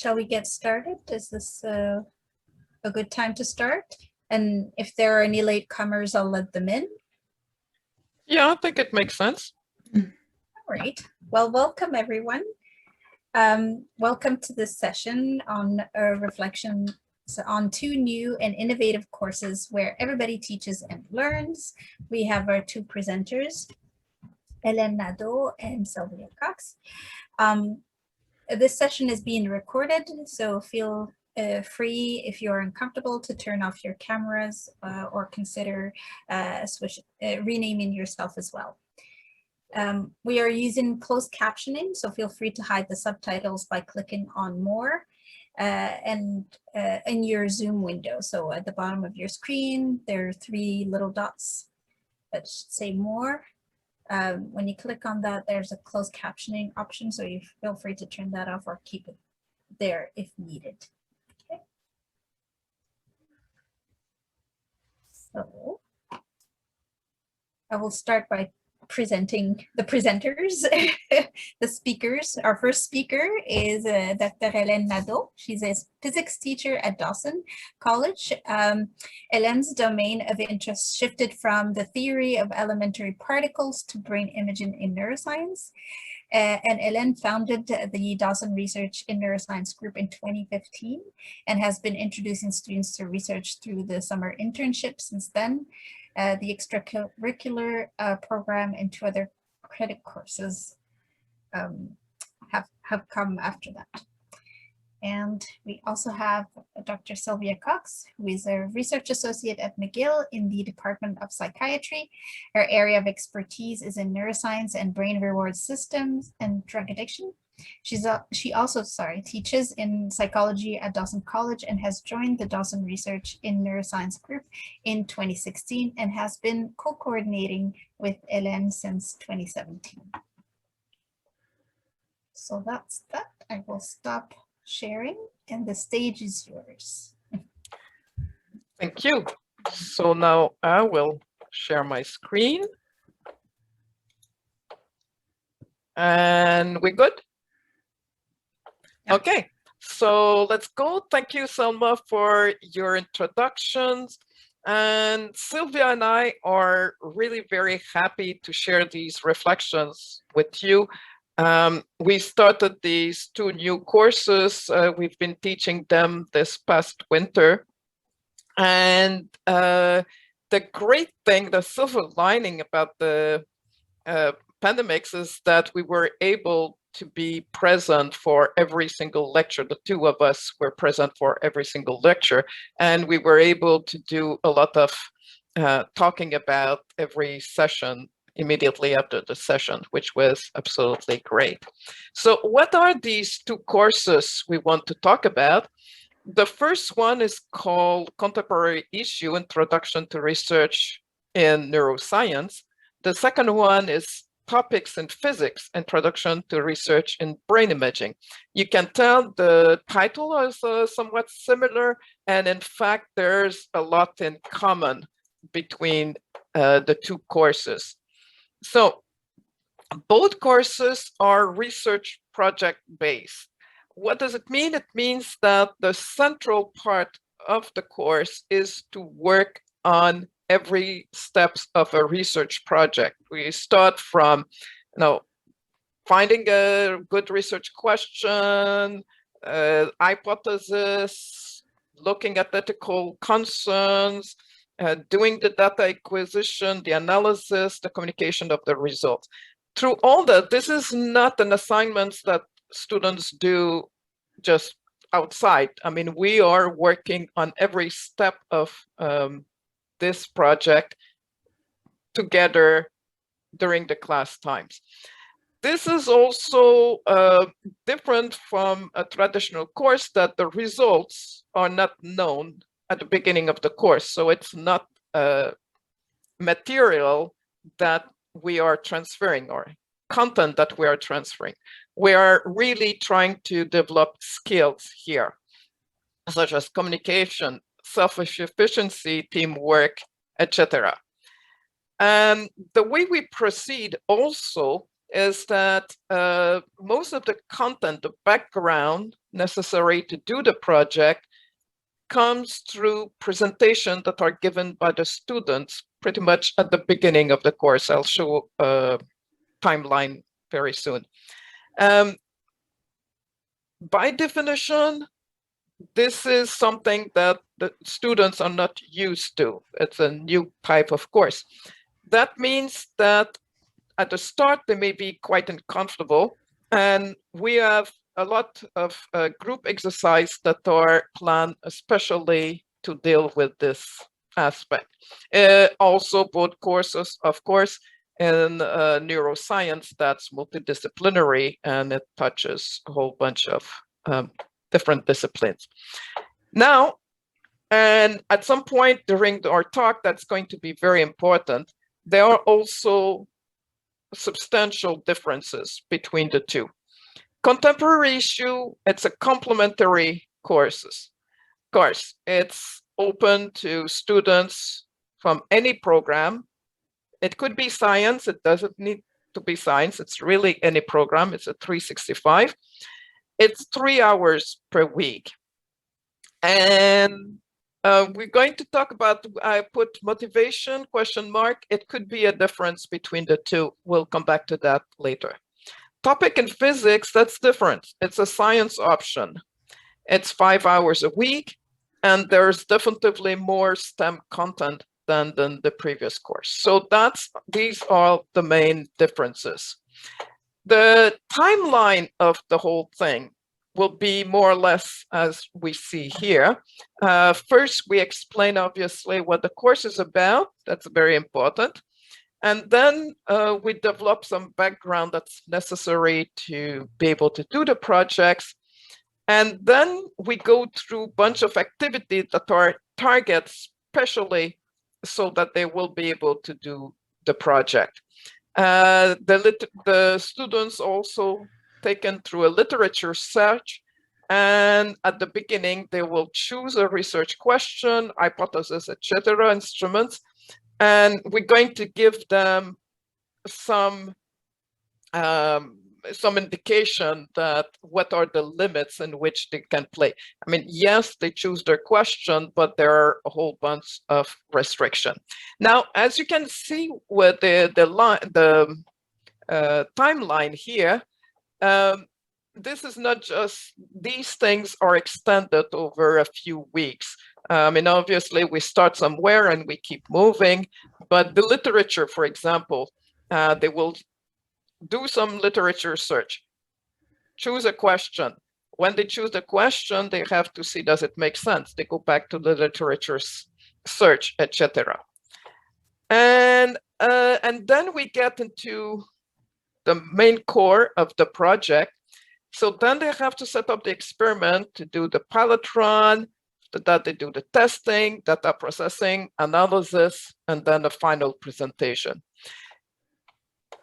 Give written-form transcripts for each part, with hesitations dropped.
shall we get started? Is this a good time to start? And if there are any latecomers, I'll let them in. Yeah, I think it makes sense. All right. Well, welcome everyone. Welcome to this session on reflections on two new and innovative courses where everybody teaches and learns. We have our two presenters, Hélène Nadeau and Sylvia Cox. This session is being recorded, so feel free, if you're uncomfortable, to turn off your cameras or consider renaming yourself as well. We are using closed captioning, so feel free to hide the subtitles by clicking on more and in your Zoom window. So at the bottom of your screen, there are three little dots that say more. When you click on that, there's a closed captioning option, so you feel free to turn that off or keep it there if needed. Okay. So I will start by presenting the presenters, the speakers. Our first speaker is Dr. Hélène Nadeau. She's a physics teacher at Dawson College. Hélène's domain of interest shifted from the theory of elementary particles to brain imaging in neuroscience. And Hélène founded the Dawson Research in Neuroscience group in 2015 and has been introducing students to research through the summer internship since then. The extracurricular program and two other credit courses have come after that. And we also have Dr. Sylvia Cox, who is a research associate at McGill in the Department of Psychiatry. Her area of expertise is in neuroscience and brain reward systems and drug addiction. She also teaches in psychology at Dawson College and has joined the Dawson Research in Neuroscience group in 2016 and has been co-coordinating with Hélène since 2017. So that's that. I will stop sharing and the stage is yours. Thank you. So now I will share my screen. And we're good? Yeah. Okay, so let's go. Thank you, Selma, for your introductions. And Sylvia and I are really very happy to share these reflections with you. We started these two new courses. We've been teaching them this past winter. And the great thing, the silver lining about the pandemics is that we were able to be present for every single lecture. The two of us were present for every single lecture, and we were able to do a lot of talking about every session immediately after the session, which was absolutely great. So what are these two courses we want to talk about? The first one is called Contemporary Issue, Introduction to Research in Neuroscience. The second one is Topics in Physics, Introduction to Research in Brain Imaging. You can tell the title is somewhat similar, and in fact, there's a lot in common between the two courses. So both courses are research project-based. What does it mean? It means that the central part of the course is to work on every steps of a research project. We start from, finding a good research question, hypothesis, looking at ethical concerns, doing the data acquisition, the analysis, the communication of the results. Through all that, this is not an assignment that students do just outside. I mean, we are working on every step of this project together during the class times. This is also different from a traditional course that the results are not known at the beginning of the course. So it's not material that we are transferring or content that we are transferring. We are really trying to develop skills here, such as communication, self-efficiency, teamwork, etc. And the way we proceed also is that most of the content, the background necessary to do the project comes through presentations that are given by the students pretty much at the beginning of the course. I'll show a timeline very soon. By definition, this is something that the students are not used to. It's a new type of course. That means that at the start, they may be quite uncomfortable. And we have a lot of group exercise that are planned especially to deal with this aspect. Also, both courses, of course, in neuroscience, that's multidisciplinary, and it touches a whole bunch of different disciplines. Now, and at some point during our talk, that's going to be very important. There are also substantial differences between the two. Contemporary issue, it's a complementary course. It's open to students from any program. It could be science, it doesn't need to be science, it's really any program, it's a 365. It's 3 hours per week. And we're going to talk about, I put motivation, question mark. It could be a difference between the two. We'll come back to that later. Topic in physics, that's different. It's a science option. It's 5 hours a week, and there's definitively more STEM content than the previous course. So these are the main differences. The timeline of the whole thing will be more or less as we see here. First, we explain obviously what the course is about. That's very important. And then we develop some background that's necessary to be able to do the projects. And then we go through a bunch of activities that are targets specially so that they will be able to do the project. The students also taken through a literature search, and at the beginning they will choose a research question, hypothesis, etc., instruments, and we're going to give them some indication that what are the limits in which they can play. I mean, yes, they choose their question, but there are a whole bunch of restriction. Now, as you can see with the timeline here, this is not just, these things are extended over a few weeks. And obviously we start somewhere and we keep moving, but the literature, for example, they will do some literature search, choose a question. When they choose the question, they have to see, does it make sense? They go back to the literature search, etc. And then we get into the main core of the project. So then they have to set up the experiment to do the pilot run, that they do the testing, data processing, analysis, and then the final presentation.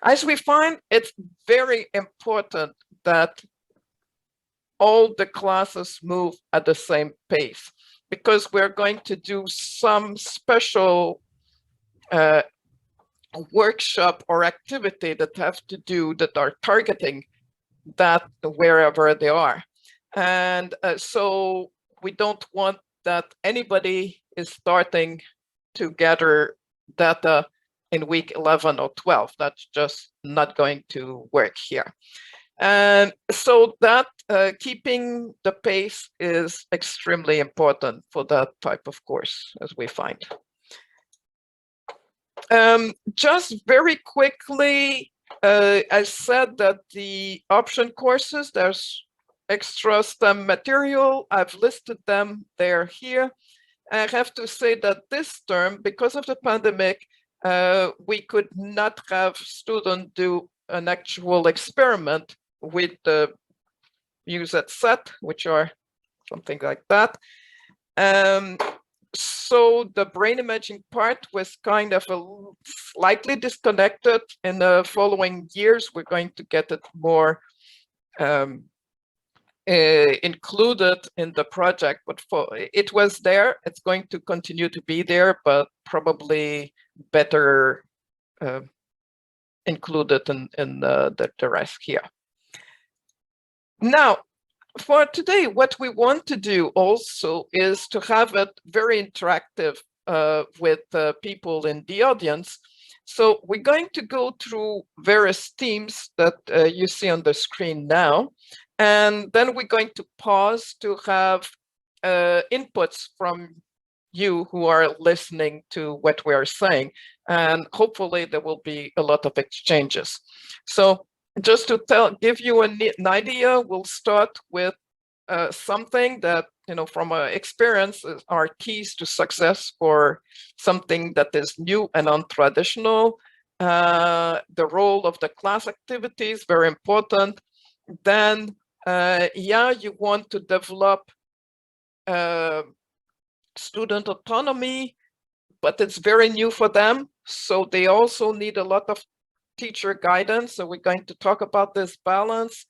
As we find, it's very important that all the classes move at the same pace, because we're going to do some special workshop or activity that have to do, that are targeting that wherever they are. And so we don't want that anybody is starting to gather data in week 11 or 12. That's just not going to work here. And so that keeping the pace is extremely important for that type of course, as we find. Just very quickly, I said that the option courses, there's extra STEM material. I've listed them, they're here. I have to say that this term, because of the pandemic, we could not have students do an actual experiment with the UZ set, which are something like that. So the brain imaging part was kind of slightly disconnected. In the following years, we're going to get it more included in the project, but it was there. It's going to continue to be there, but probably better included in the rest here. Now, for today, what we want to do also is to have it very interactive with people in the audience. So we're going to go through various themes that you see on the screen now, and then we're going to pause to have inputs from you who are listening to what we are saying, and hopefully there will be a lot of exchanges. So just to give you an idea, we'll start with something that, from experience are keys to success for something that is new and untraditional. The role of the class activities, very important. Then, you want to develop student autonomy, but it's very new for them. So they also need a lot of teacher guidance. So we're going to talk about this balance.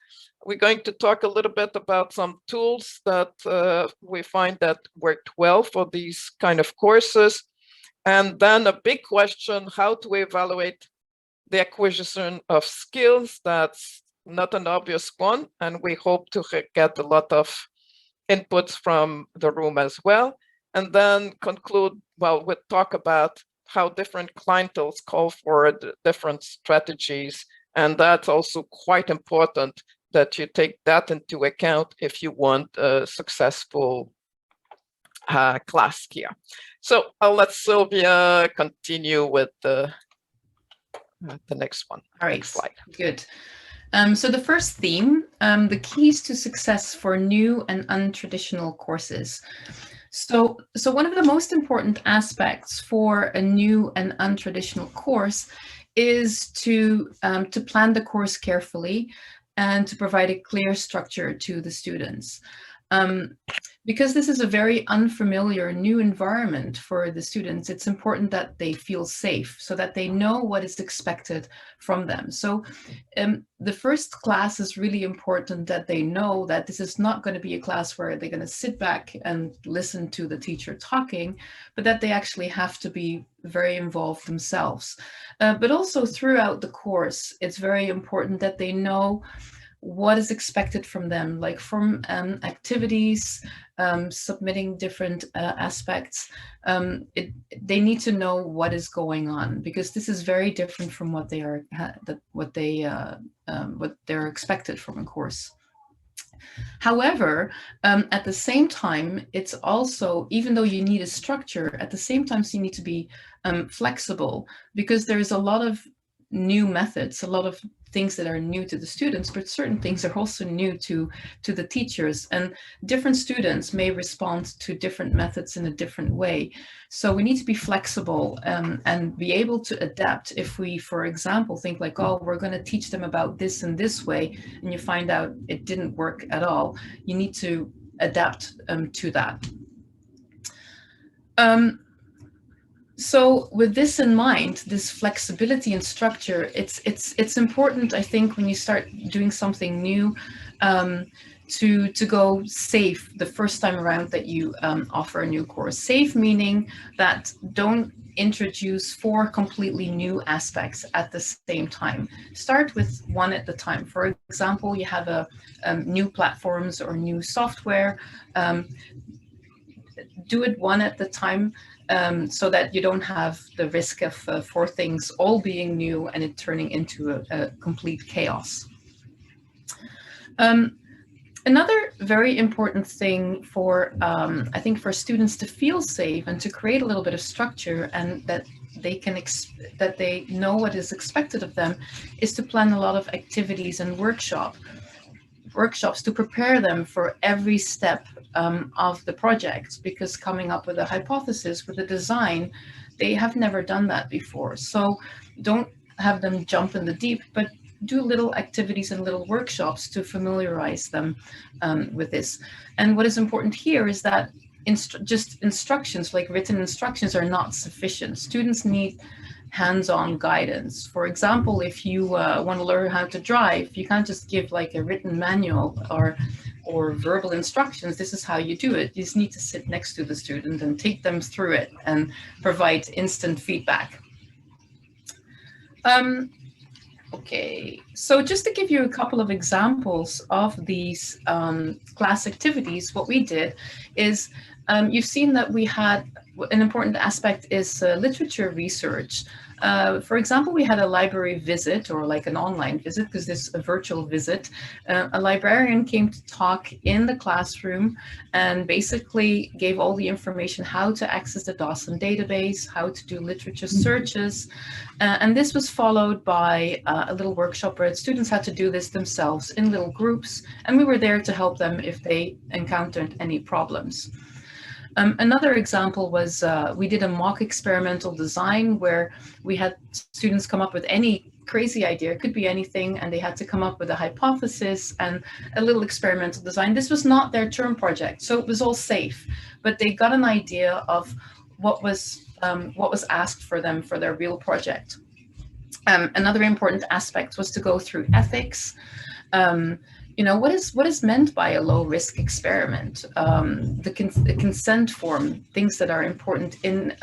We're going to talk a little bit about some tools that we find that worked well for these kind of courses. And then a big question, how to evaluate the acquisition of skills. That's not an obvious one. And we hope to get a lot of inputs from the room as well. And then conclude, we'll talk about how different clienteles call for different strategies. And that's also quite important that you take that into account if you want a successful class here. So I'll let Sylvia continue with the next one. All right, next slide. Good. So the first theme, the keys to success for new and untraditional courses. So one of the most important aspects for a new and untraditional course is to plan the course carefully and to provide a clear structure to the students. Because this is a very unfamiliar new environment for the students, it's important that they feel safe so that they know what is expected from them. So the first class is really important that they know that this is not going to be a class where they're going to sit back and listen to the teacher talking, but that they actually have to be very involved themselves. But also throughout the course, it's very important that they know what is expected from them, like from activities, submitting different aspects. They need to know what is going on, because this is very different from what they are, what they're expected from a course. However, at the same time, it's also, even though you need a structure, at the same time, so you need to be flexible, because there's a lot of new methods, a lot of things that are new to the students, but certain things are also new to the teachers, and different students may respond to different methods in a different way. So we need to be flexible and be able to adapt. If we, for example, think like, oh, we're going to teach them about this in this way, and you find out it didn't work at all, you need to adapt to that. So with this in mind, this flexibility and structure, it's important, I think, when you start doing something new, to go safe the first time around that you offer a new course. Safe meaning that don't introduce 4 completely new aspects at the same time. Start with one at a time. For example, you have a new platforms or new software. Do it one at a time. So that you don't have the risk of 4 things all being new and it turning into a complete chaos. Another very important thing for, I think, for students to feel safe and to create a little bit of structure, and that they can that they know what is expected of them, is to plan a lot of activities and workshops to prepare them for every step of the project, because coming up with a hypothesis, with a design, they have never done that before. So don't have them jump in the deep, but do little activities and little workshops to familiarize them with this. And what is important here is that just instructions, like written instructions, are not sufficient. Students need hands-on guidance. For example, if you want to learn how to drive, you can't just give like a written manual or verbal instructions. This is how you do it. You just need to sit next to the student and take them through it and provide instant feedback. Okay, so just to give you a couple of examples of these class activities, what we did is you've seen that we had an important aspect is literature research. For example, we had a library visit, or like an online visit, because this is a virtual visit. A librarian came to talk in the classroom and basically gave all the information how to access the Dawson database, how to do literature searches. And this was followed by a little workshop where students had to do this themselves in little groups, and we were there to help them if they encountered any problems. Another example was we did a mock experimental design where we had students come up with any crazy idea, it could be anything, and they had to come up with a hypothesis and a little experimental design. This was not their term project, so it was all safe, but they got an idea of what was asked for them for their real project. Another important aspect was to go through ethics. You know, what is meant by a low risk experiment, the consent form, things that are important in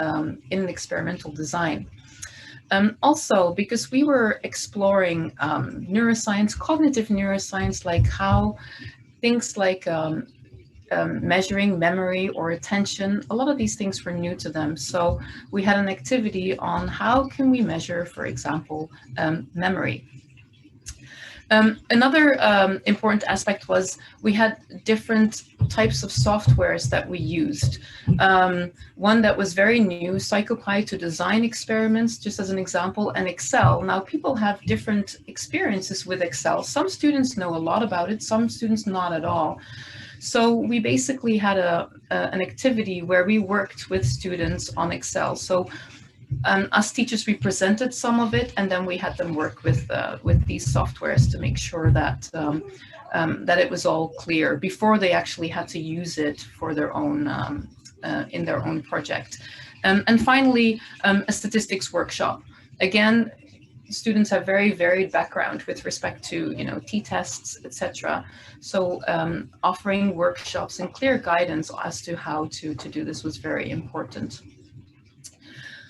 experimental design. Also, because we were exploring neuroscience, cognitive neuroscience, like how things like measuring memory or attention, a lot of these things were new to them. So we had an activity on how can we measure, for example, memory. Another important aspect was we had different types of softwares that we used. One that was very new, PsychoPy, to design experiments, just as an example, and Excel. Now, people have different experiences with Excel. Some students know a lot about it, some students not at all. So we basically had an activity where we worked with students on Excel. So as teachers, we presented some of it, and then we had them work with these softwares to make sure that that it was all clear before they actually had to use it for their own in their own project. And finally, a statistics workshop. Again, students have very varied background with respect to, you know, t-tests, etc. So offering workshops and clear guidance as to how to do this was very important.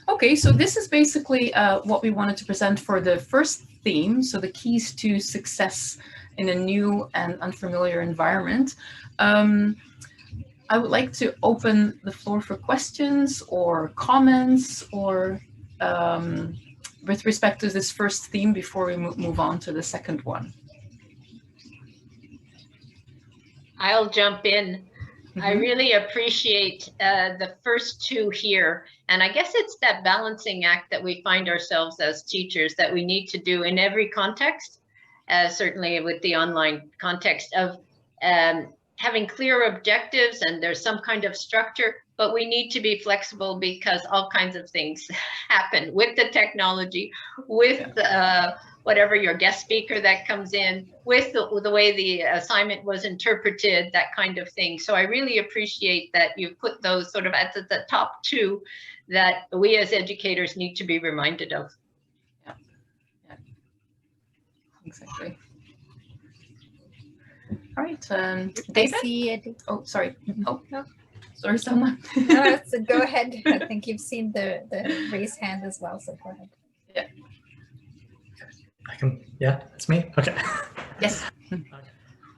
Okay, so this is basically what we wanted to present for the first theme, so the keys to success in a new and unfamiliar environment. I would like to open the floor for questions or comments, or with respect to this first theme before we move on to the second one. I'll jump in. I really appreciate the first two here. And I guess it's that balancing act that we find ourselves as teachers that we need to do in every context, certainly with the online context of having clear objectives, and there's some kind of structure, but we need to be flexible because all kinds of things happen with the technology, with whatever your guest speaker that comes in, with the way the assignment was interpreted, that kind of thing. So I really appreciate that you've put those sort of at the top two that we as educators need to be reminded of. Yeah, yeah. Exactly. All right, David? I see it. Oh, sorry. Oh, no. Sorry, Selma. No, so go ahead. I think you've seen the raised hand as well, so go ahead. Yeah. I can, yeah, it's me. Okay. Yes.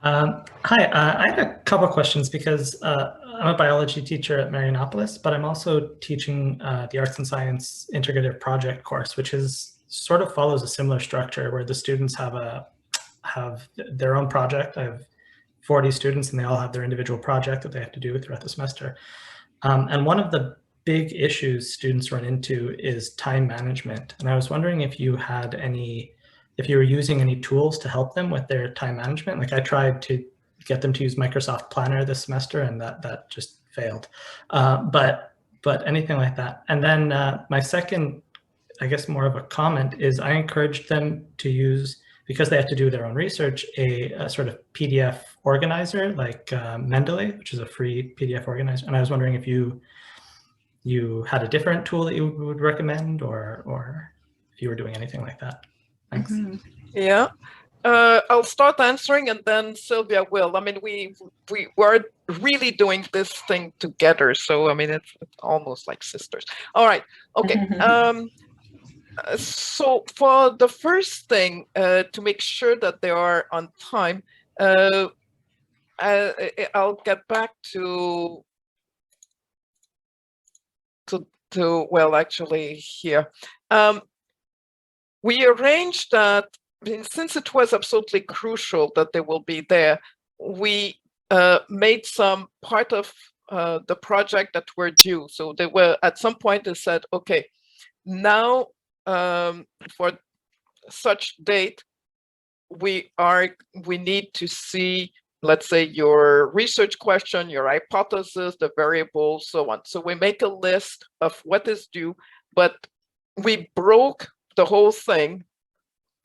Hi, I had a couple of questions because I'm a biology teacher at Marianopolis, but I'm also teaching the Arts and Science Integrative Project course, which is sort of follows a similar structure where the students have their own project. I have 40 students and they all have their individual project that they have to do throughout the semester. And one of the big issues students run into is time management. And I was wondering if you had if you were using any tools to help them with their time management. Like I tried to get them to use Microsoft Planner this semester and that just failed. But anything like that. And then my second, I guess more of a comment, is I encouraged them to use, because they have to do their own research, a sort of PDF organizer like Mendeley, which is a free PDF organizer. And I was wondering if you had a different tool that you would recommend, or if you were doing anything like that. Thanks. Mm-hmm. Yeah, I'll start answering and then Sylvia will. I mean, we were really doing this thing together. So, I mean, it's almost like sisters. All right. Okay. So for the first thing, to make sure that they are on time, I'll get back to well, actually here. We arranged that, since it was absolutely crucial that they will be there, we made some part of the project that were due. So they were, at some point they said, okay, now for such date, we need to see, let's say, your research question, your hypothesis, the variables, so on. So we make a list of what is due, but we broke the whole thing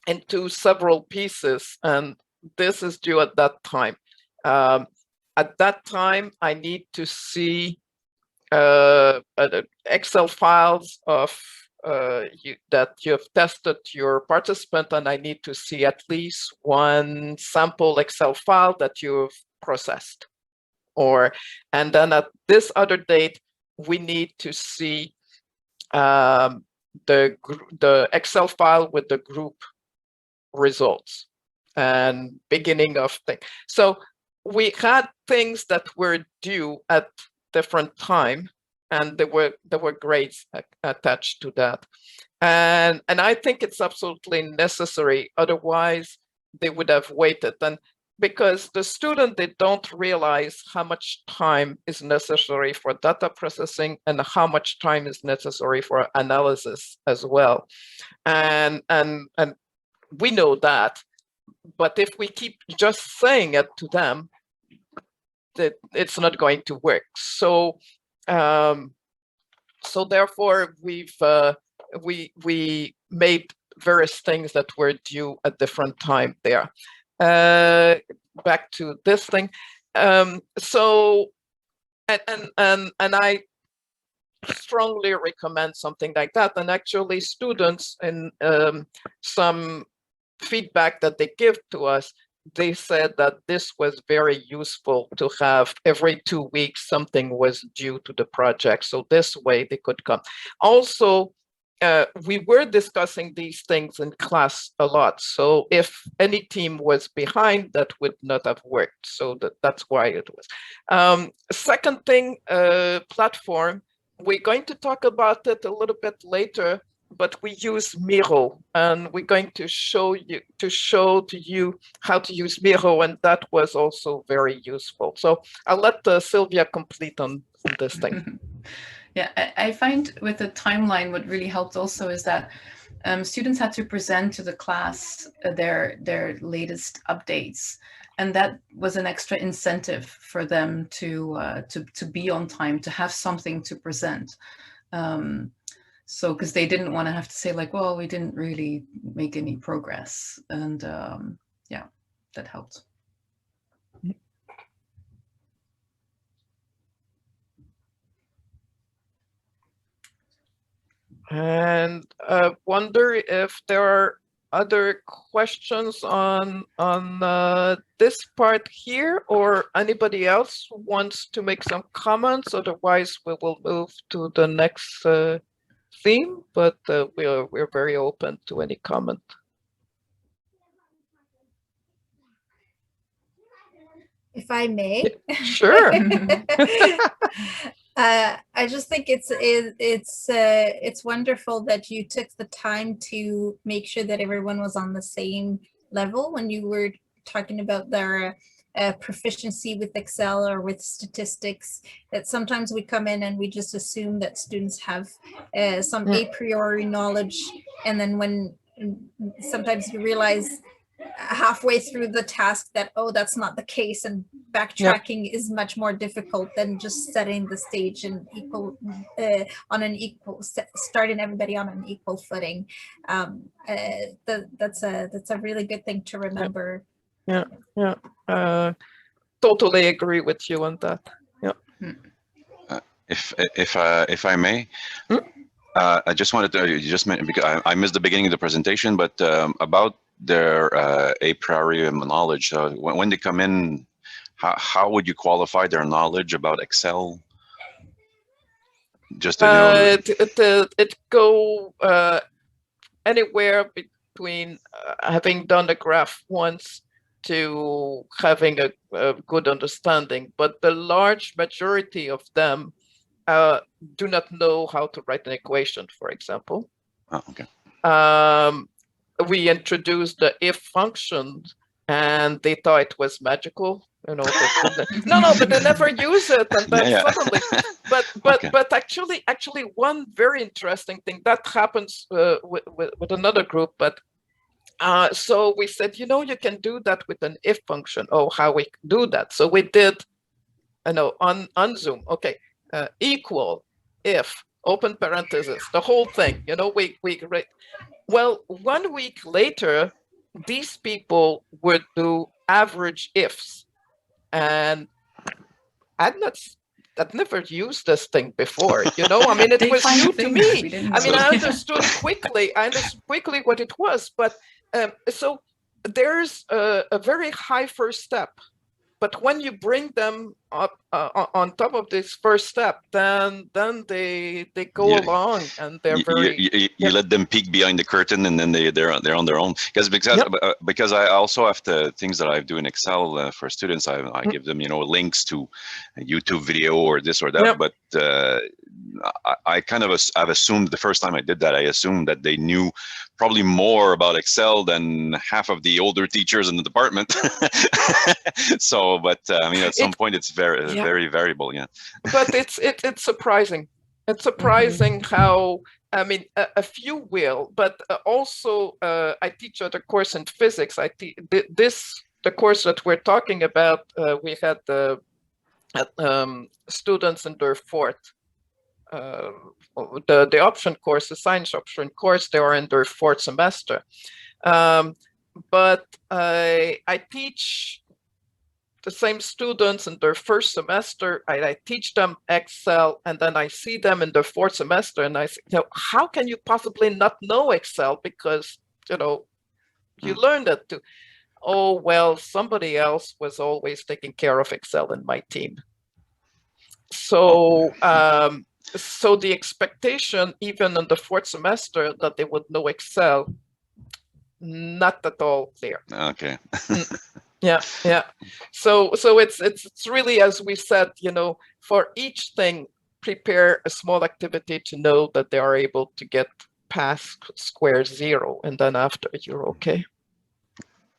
into several pieces, and this is due at that time. At that time, I need to see Excel files of that you have tested your participant, and I need to see at least one sample Excel file that you've processed. And then at this other date, we need to see the Excel file with the group results and beginning of thing. So we had things that were due at different time, and there were grades attached to that. And I think it's absolutely necessary. Otherwise, they would have waited. And because the student, they don't realize how much time is necessary for data processing and how much time is necessary for analysis as well. And we know that, but if we keep just saying it to them, that it's not going to work. So so therefore we made various things that were due at different time there. Back to this thing. So and I strongly recommend something like that. And actually, students in some feedback that they give to us, they said that this was very useful to have every 2 weeks something was due to the project. So this way they could come. Also, we were discussing these things in class a lot. So if any team was behind, that would not have worked. So that's why it was. Second thing, platform. We're going to talk about it a little bit later, but we use Miro, and we're going to show to you how to use Miro, and that was also very useful. So I'll let Sylvia complete on this thing. Yeah, I find with the timeline, what really helped also is that students had to present to the class their latest updates, and that was an extra incentive for them to be on time, to have something to present. So because they didn't want to have to say like, well, we didn't really make any progress, and yeah, that helped. And I wonder if there are other questions on this part here, or anybody else who wants to make some comments. Otherwise, we will move to the next theme, but we're very open to any comment. If I may. Sure. I just think it's wonderful that you took the time to make sure that everyone was on the same level when you were talking about their proficiency with Excel or with statistics. That sometimes we come in and we just assume that students have some a priori knowledge, and then when sometimes you realize halfway through the task that, oh, that's not the case, and backtracking is much more difficult than just setting the stage and starting everybody on an equal footing. That's a really good thing to remember. Totally agree with you on that. If I may, I just wanted to, you just mentioned, because I missed the beginning of the presentation, but about their a priori knowledge. When they come in, how would you qualify their knowledge about Excel? Just to know. anywhere between having done a graph once to having a good understanding, but the large majority of them do not know how to write an equation, for example. Oh, okay. We introduced the if function, and they thought it was magical. You know, no, but they never use it, and then suddenly. But actually, one very interesting thing that happens with another group, but. So we said, you know, you can do that with an if function. Oh, how we do that? So we did, on Zoom. Okay, equal if open parentheses, the whole thing. You know, well, 1 week later, these people would do average ifs, and I'd never used this thing before, you know. I mean, it was new to me. I mean, I understood quickly what it was, but so there's a very high first step. But when you bring them up on top of this first step, then they go along, and they're you let them peek behind the curtain, and then they're on their own. Because I also have the things that I do in Excel for students. I give them, you know, links to a YouTube video or this or that. But I kind of I've assumed the first time I did that, I assumed that they knew probably more about Excel than half of the older teachers in the department. So, but I mean, at some point, it's very variable. Yeah. But it's surprising. It's surprising how. I mean, a few will, but also I teach at a course in physics. The course that we're talking about. We had the students in their fourth. The option course, the science option course, they are in their fourth semester. But I teach the same students in their first semester. I teach them Excel, and then I see them in their fourth semester, and I say, you know, how can you possibly not know Excel? Because, you know, you learned it too. Oh, well, somebody else was always taking care of Excel in my team. So, so the expectation, even in the fourth semester, that they would know Excel, not at all clear. Okay. Yeah. So it's really, as we said, you know, for each thing, prepare a small activity to know that they are able to get past square zero, and then after you're okay.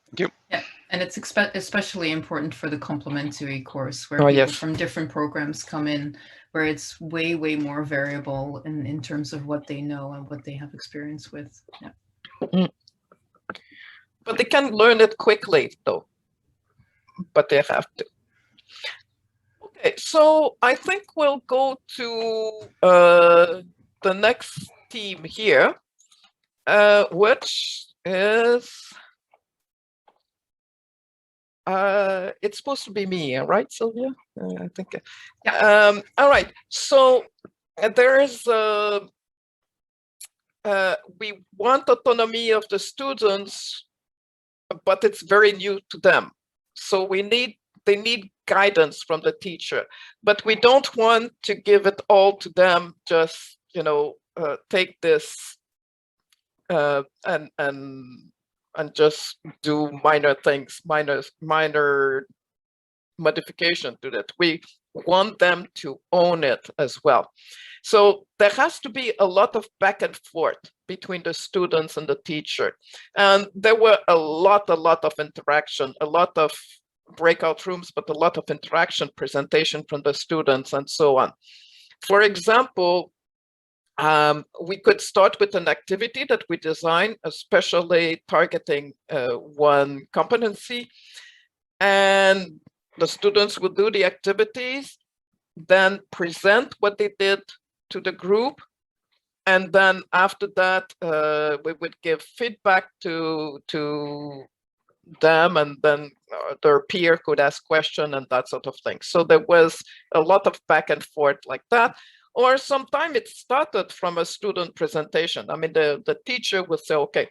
Thank you. Yeah, and it's especially important for the complementary course where people from different programs come in, where it's way more variable in terms of what they know and what they have experience with. Yeah. But they can learn it quickly, though. But they have to. Okay, so I think we'll go to the next team here, which is it's supposed to be me, right, Sylvia? I think. Yeah. All right. So there is we want autonomy of the students, but it's very new to them. So they need guidance from the teacher, but we don't want to give it all to them. Just, you know, take this and just do minor things, minor modification to that. We want them to own it as well. So there has to be a lot of back and forth between the students and the teacher. And there were a lot of interaction, a lot of breakout rooms, but a lot of interaction, presentation from the students, and so on. For example, we could start with an activity that we design, especially targeting one competency, and the students would do the activities, then present what they did to the group, and then after that we would give feedback to them, and then their peer could ask questions and that sort of thing. So there was a lot of back and forth like that. Or sometimes it started from a student presentation. I mean, the teacher would say, okay,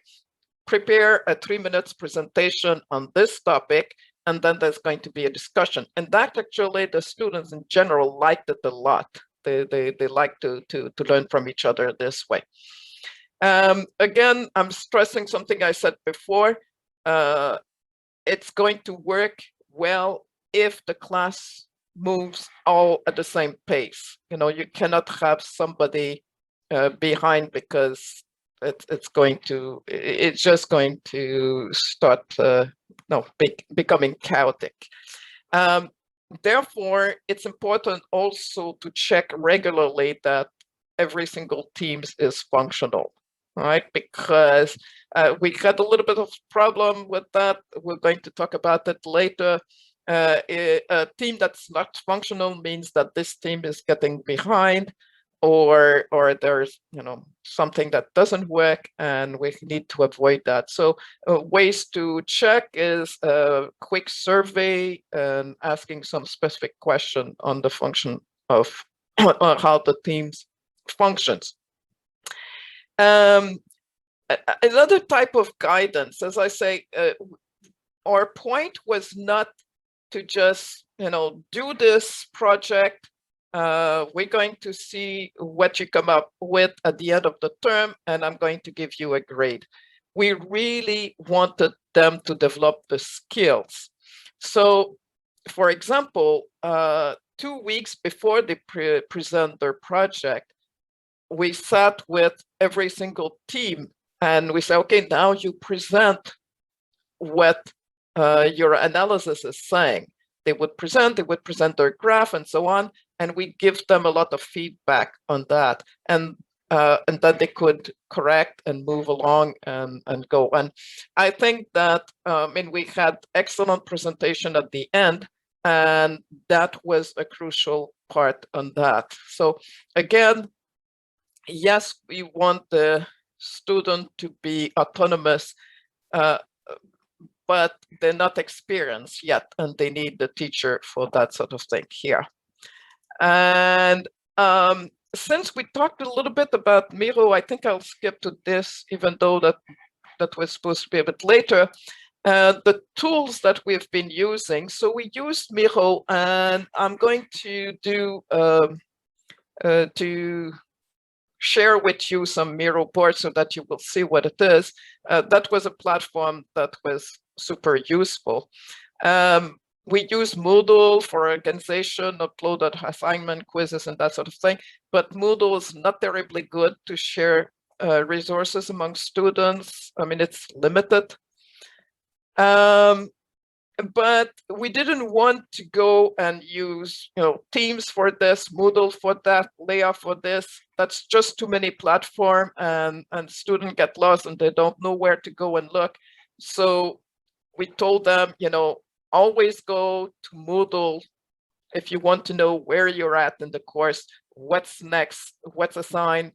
prepare a 3 minutes presentation on this topic, and then there's going to be a discussion. And that actually, the students in general liked it a lot. They like to learn from each other this way. Again, I'm stressing something I said before. It's going to work well if the class moves all at the same pace. You know, you cannot have somebody behind because it's just going to start becoming chaotic. Therefore, it's important also to check regularly that every single team is functional, right? Because we had a little bit of problem with that. We're going to talk about it later. A team that's not functional means that this team is getting behind, or there's something that doesn't work, and we need to avoid that. So ways to check is a quick survey and asking some specific question on the function of how the teams functions. Another type of guidance, as I say, our point was not to just do this project. We're going to see what you come up with at the end of the term, and I'm going to give you a grade. We really wanted them to develop the skills. So, for example, 2 weeks before they present their project, we sat with every single team and we say, okay, now you present what your analysis is saying. They would present their graph and so on, and we give them a lot of feedback on that, and then they could correct and move along and go. And I think that we had excellent presentation at the end, and that was a crucial part on that. So again, yes, we want the student to be autonomous, but they're not experienced yet, and they need the teacher for that sort of thing here. And since we talked a little bit about Miro, I think I'll skip to this, even though that was supposed to be a bit later. The tools that we've been using. So we used Miro, and I'm going to do to share with you some Miro boards so that you will see what it is. That was a platform that was super useful. We use Moodle for organization, uploaded assignment, quizzes, and that sort of thing. But Moodle is not terribly good to share resources among students. I mean, it's limited. But we didn't want to go and use Teams for this, Moodle for that, Leah for this. That's just too many platforms, and students get lost and they don't know where to go and look. So we told them, always go to Moodle if you want to know where you're at in the course, what's next, what's assigned,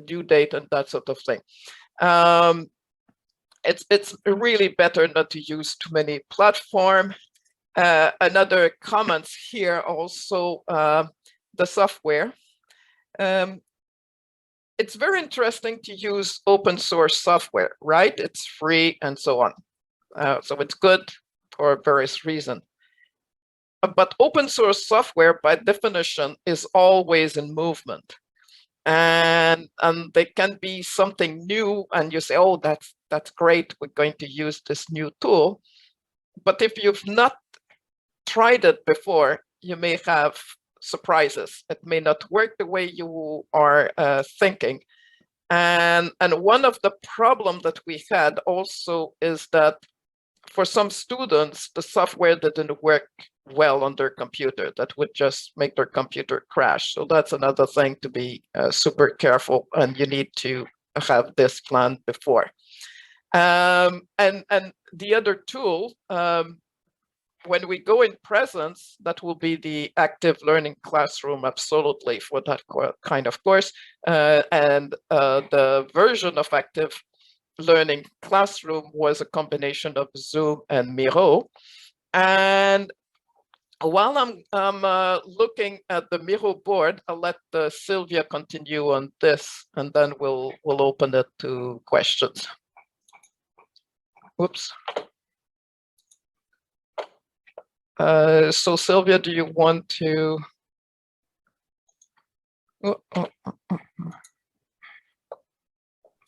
due date, and that sort of thing. It's really better not to use too many platforms. Another comments here also, the software. It's very interesting to use open source software, right? It's free and so on. So it's good for various reasons. But open source software, by definition, is always in movement. And they can be something new, and you say, oh, that's great, we're going to use this new tool. But if you've not tried it before, you may have surprises. It may not work the way you are thinking. And one of the problems that we had also is that for some students, the software didn't work well on their computer. That would just make their computer crash. So that's another thing to be super careful, and you need to have this planned before. And the other tool, when we go in presence, that will be the active learning classroom, absolutely, for that kind of course. And the version of active learning classroom was a combination of Zoom and Miro. And while I'm looking at the Miro board, I'll let Sylvia continue on this, and then we'll open it to questions. Oops. So Sylvia, do you want to?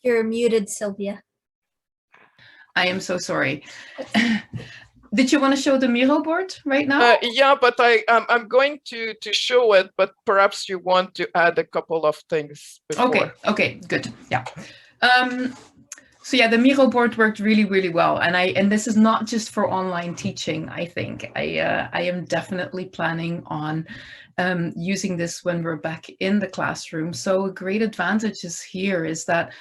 You're muted, Sylvia. I am so sorry. Did you want to show the Miro board right now? Yeah, but I'm going to show it, but perhaps you want to add a couple of things before. Okay, good. Yeah. So yeah, the Miro board worked really, really well, and this is not just for online teaching. I think I am definitely planning on using this when we're back in the classroom. So a great advantage is here is that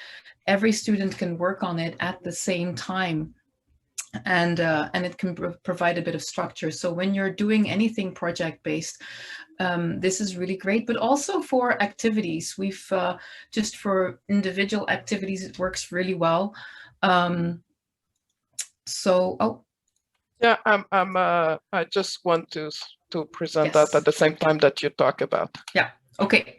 every student can work on it at the same time. And it can provide a bit of structure. So when you're doing anything project-based, this is really great, but also for activities. We've just for individual activities, it works really well. Yeah, I just want to present Yes. that at the same time that you talk about. Yeah. Okay.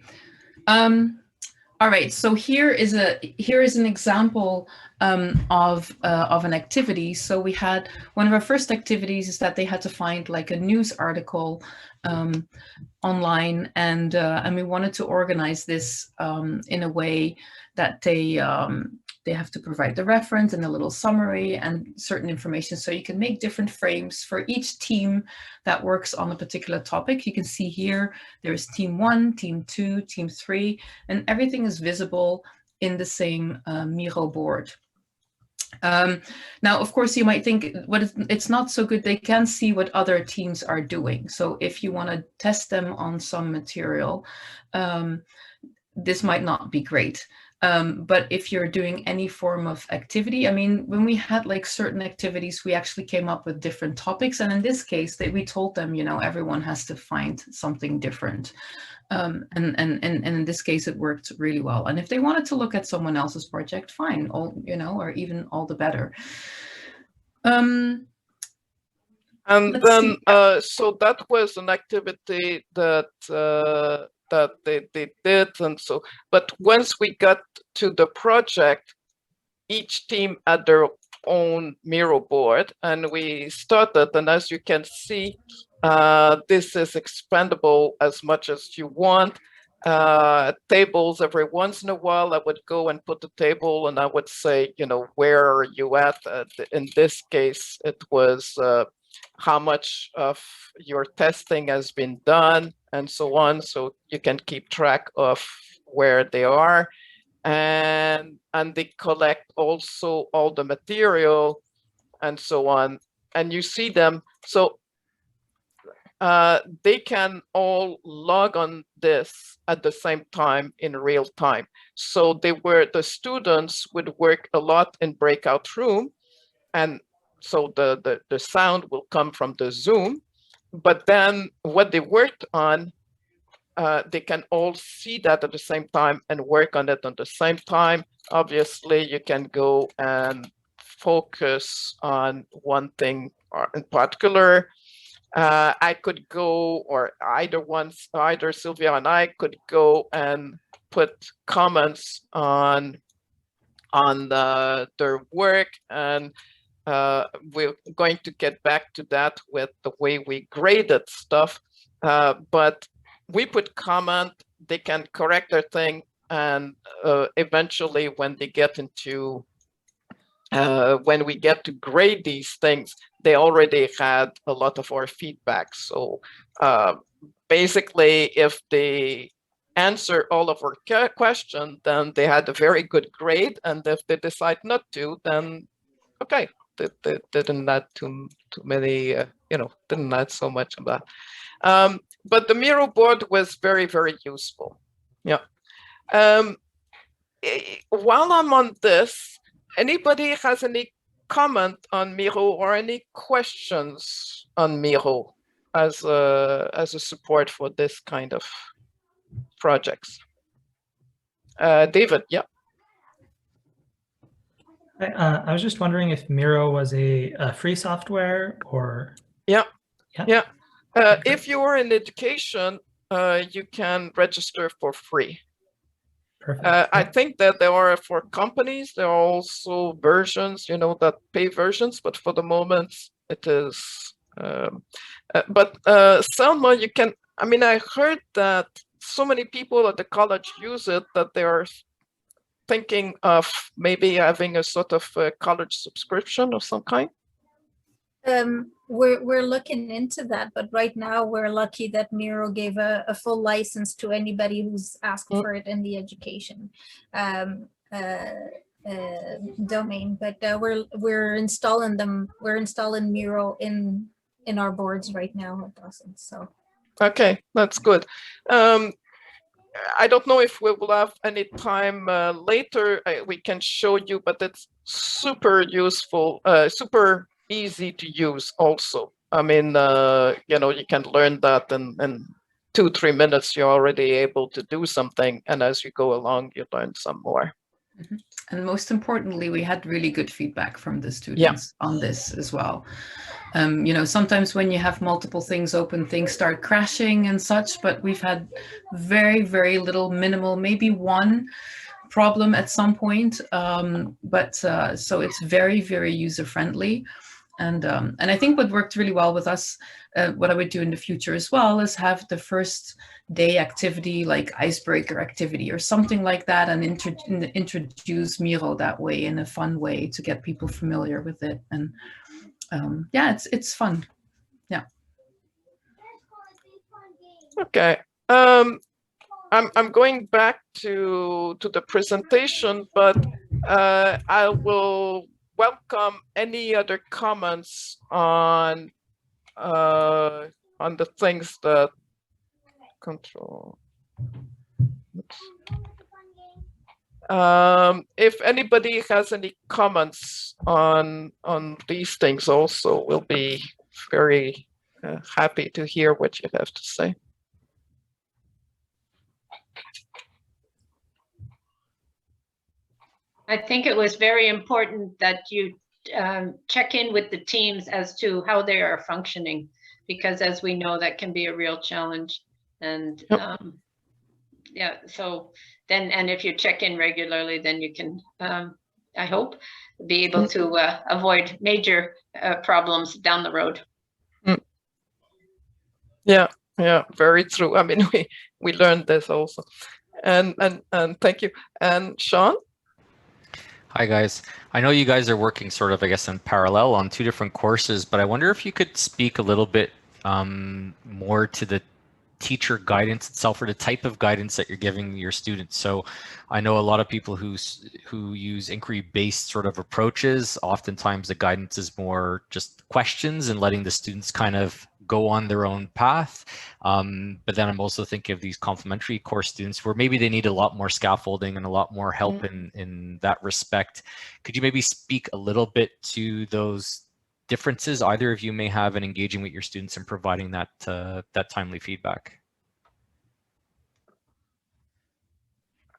All right, so here is an example of an activity. So we had one of our first activities is that they had to find like a news article online, and we wanted to organize this in a way that they have to provide the reference and a little summary and certain information. So you can make different frames for each team that works on a particular topic. You can see here, there's team 1, team 2, team 3, and everything is visible in the same Miro board. Now, of course, you might think, it's not so good. They can see what other teams are doing. So if you want to test them on some material, this might not be great. But if you're doing any form of activity, I mean, when we had like certain activities, we actually came up with different topics. And in this case, we told them, you know, everyone has to find something different. And in this case, it worked really well. And if they wanted to look at someone else's project, fine, or even all the better. And then, so that was an activity that they did, and so. But once we got to the project, each team had their own Miro board, and we started. And as you can see, this is expandable as much as you want. Tables every once in a while, I would go and put a table, and I would say, you know, where are you at? In this case, it was how much of your testing has been done, and so on. So you can keep track of where they are, and they collect also all the material, and so on. And you see them. So they can all log on this at the same time in real time. So the students would work a lot in breakout room, and so the sound will come from the Zoom, but then what they worked on, they can all see that at the same time and work on it at the same time. Obviously, you can go and focus on one thing in particular. I could go, or either Sylvia and I could go and put comments on their work, and we're going to get back to that with the way we graded stuff. But we put comment, they can correct their thing, and eventually when they get into when we get to grade these things, they already had a lot of our feedback. So basically, if they answer all of our questions, then they had a very good grade. And if they decide not to, then okay, they didn't add too many, didn't add so much of that. But the Miro board was very, very useful. Yeah. While I'm on this, anybody has any comment on Miro or any questions on Miro as a support for this kind of projects? David, yeah. I was just wondering if Miro was a free software or... Yeah. If you are in education, you can register for free. Perfect. I think that there are, for companies, there are also versions, that pay versions, but for the moment it is. But Selma, you can, I heard that so many people at the college use it that they are thinking of maybe having a sort of college subscription of some kind? We're looking into that, but right now we're lucky that Miro gave a full license to anybody who's asked for it in the education domain. But we're installing them. We're installing Miro in our boards right now at Dawson. So okay, that's good. I don't know if we will have any time later. We can show you, but it's super useful, super easy to use also. I mean, you know, you can learn that in 2-3 minutes, you're already able to do something. And as you go along, you learn some more. Mm-hmm. And most importantly, we had really good feedback from the students on this as well. You know, sometimes when you have multiple things open, things start crashing and such, but we've had very, very little, minimal, maybe one problem at some point. So it's very, very user friendly. And I think what worked really well with us, what I would do in the future as well, is have the first day activity, like icebreaker activity or something like that, and introduce Miro that way in a fun way to get people familiar with it. And yeah, it's fun. Yeah. Okay. I'm going back to the presentation, but I will welcome any other comments on the things that control. If anybody has any comments on these things also, we'll be very happy to hear what you have to say. I think it was very important that you check in with the teams as to how they are functioning, because as we know, that can be a real challenge. And yeah, so then, and if you check in regularly, then you can, I hope, be able to avoid major problems down the road. Yeah, very true. I mean, we learned this also. And thank you. And Sean? Hi, guys. I know you guys are working sort of, I guess, in parallel on 2 different courses, but I wonder if you could speak a little bit more to the teacher guidance itself, or the type of guidance that you're giving your students. So I know a lot of people who use inquiry-based sort of approaches. Oftentimes the guidance is more just questions and letting the students kind of go on their own path. But then I'm also thinking of these complementary course students where maybe they need a lot more scaffolding and a lot more help in that respect. Could you maybe speak a little bit to those differences either of you may have in engaging with your students and providing that that timely feedback?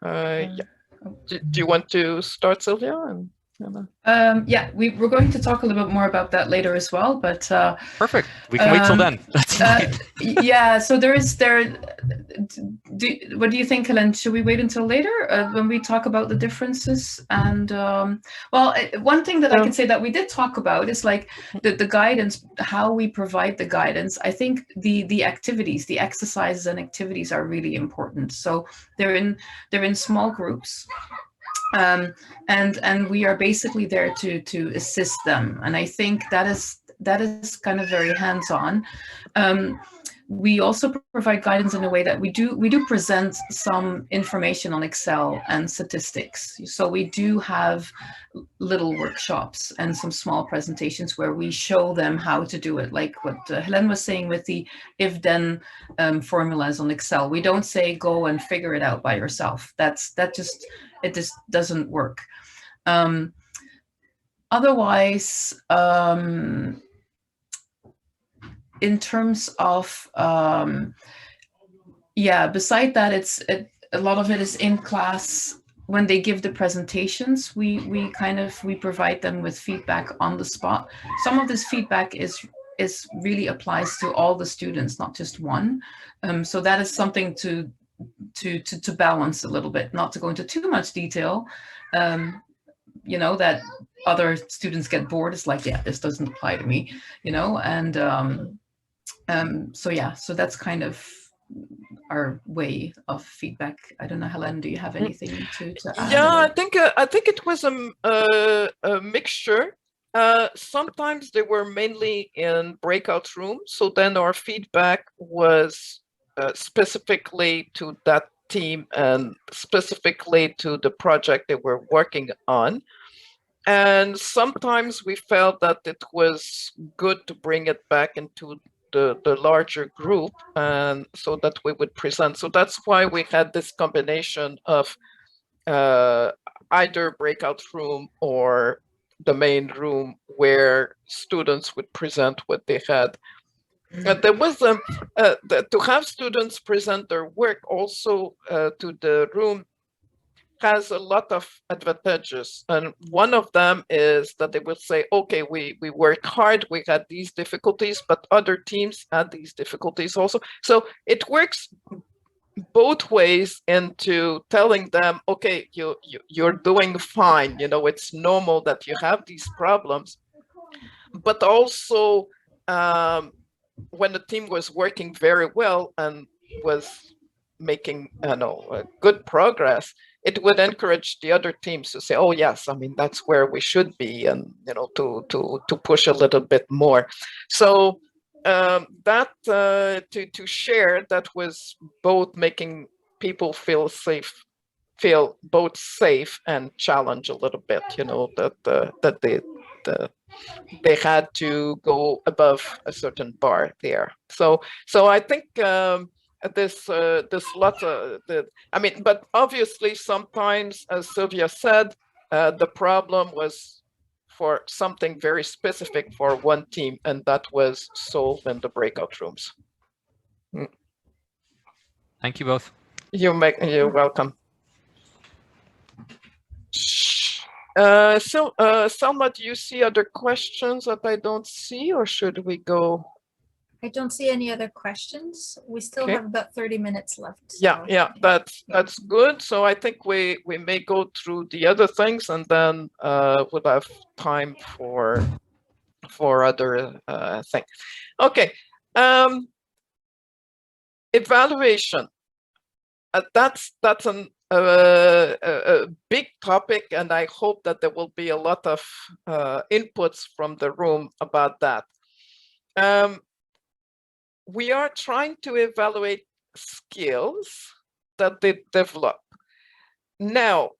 Yeah. Do you want to start, Sylvia? Yeah, we're going to talk a little bit more about that later as well, but perfect. We can wait till then. That's fine. Yeah, so what do you think, Hélène? Should we wait until later when we talk about the differences? And well, one thing that I can say that we did talk about is like the guidance, how we provide the guidance. I think the activities, the exercises and activities are really important. So they're in small groups. And we are basically there to assist them, and I think that is kind of very hands-on. We also provide guidance in a way that we do present some information on Excel and statistics. So we do have little workshops and some small presentations where we show them how to do it, like what Hélène was saying with the if-then formulas on Excel. We don't say go and figure it out by yourself. It just doesn't work. Otherwise, in terms of, yeah, beside that, a lot of it is in class. When they give the presentations, we provide them with feedback on the spot. Some of this feedback is really applies to all the students, not just one. So that is something to balance a little bit, not to go into too much detail, you know, that other students get bored. It's like, yeah, this doesn't apply to me, you know, and so yeah, so that's kind of our way of feedback. I don't know, Hélène, do you have anything to add? Yeah, I think it was a mixture. Sometimes they were mainly in breakout rooms, so then our feedback was specifically to that team and specifically to the project they were working on. And sometimes we felt that it was good to bring it back into the larger group, and so that we would present. So that's why we had this combination of either breakout room or the main room where students would present what they had. There was to have students present their work also to the room has a lot of advantages, and one of them is that they would say, okay, we worked hard, we had these difficulties, but other teams had these difficulties also. So it works both ways into telling them, okay, you're doing fine, you know, it's normal that you have these problems, but also when the team was working very well and was making good progress, it would encourage the other teams to say, oh yes, I mean, that's where we should be, and to push a little bit more. So that to share, that was both making people feel both safe and challenge a little bit, that they had to go above a certain bar there. So I think this lot of but obviously sometimes, as Sylvia said, the problem was for something very specific for one team, and that was solved in the breakout rooms. Thank you both. You're welcome. Selma, do you see other questions that I don't see, or should we go? I don't see any other questions. We still have about 30 minutes left. So. Yeah, that's good. So I think we may go through the other things, and then we'll have time for other things. Okay. Evaluation. That's a big topic, and I hope that there will be a lot of inputs from the room about that. We are trying to evaluate skills that they develop. Now,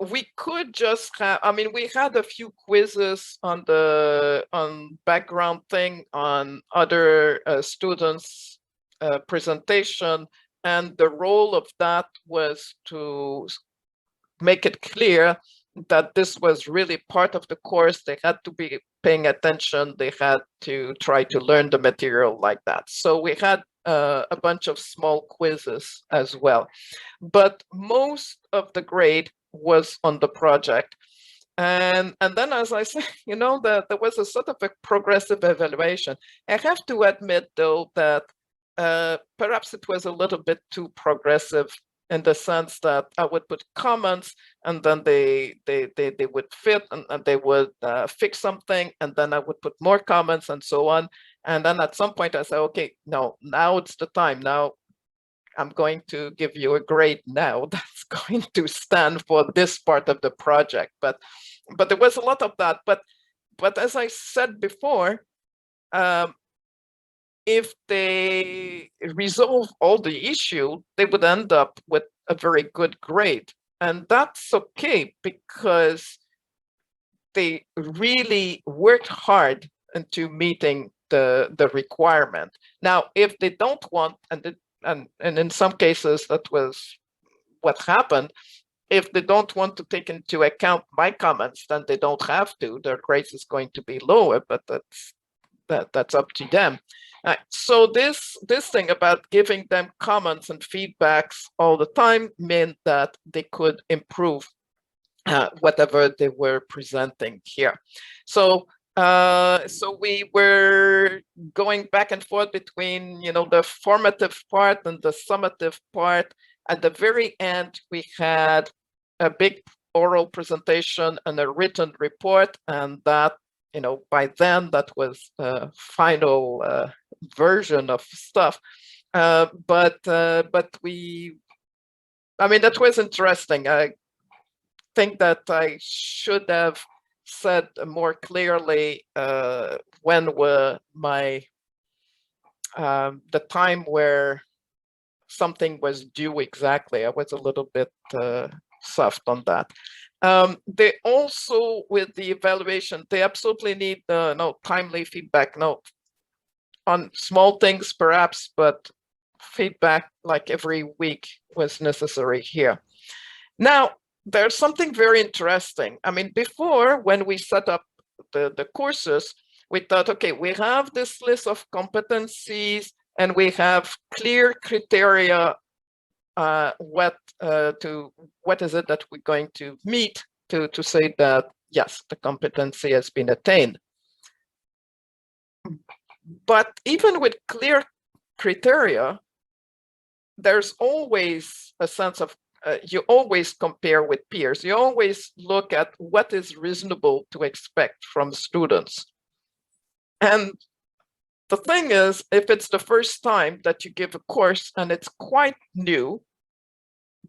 we could just have, we had a few quizzes on background thing on other students' presentation, and the role of that was to make it clear that this was really part of the course. They had to be paying attention. They had to try to learn the material like that. So we had a bunch of small quizzes as well. But most of the grade was on the project. And then, as I said, there was a sort of a progressive evaluation. I have to admit, though, that perhaps it was a little bit too progressive, in the sense that I would put comments, and then they would fit, and they would fix something, and then I would put more comments, and so on. And then at some point I said, okay, no, now it's the time. Now I'm going to give you a grade now that's going to stand for this part of the project. But there was a lot of that. But as I said before, if they resolve all the issue, they would end up with a very good grade. And that's okay, because they really worked hard into meeting the requirement. Now, if they don't want, and in some cases that was what happened, if they don't want to take into account my comments, then they don't have to. Their grade is going to be lower, but that's up to them. So this thing about giving them comments and feedbacks all the time meant that they could improve whatever they were presenting here. So we were going back and forth between the formative part and the summative part. At the very end, we had a big oral presentation and a written report, and that by then that was the final version of stuff. But that was interesting. I think that I should have said more clearly when were my the time where something was due exactly. I was a little bit soft on that. They also, with the evaluation, they absolutely need timely feedback, on small things perhaps, but feedback like every week was necessary here. Now, there's something very interesting. Before, when we set up the courses, we thought, okay, we have this list of competencies and we have clear criteria what is it that we're going to meet to say that, yes, the competency has been attained. But even with clear criteria, there's always a sense of, you always compare with peers. You always look at what is reasonable to expect from students. And the thing is, if it's the first time that you give a course and it's quite new,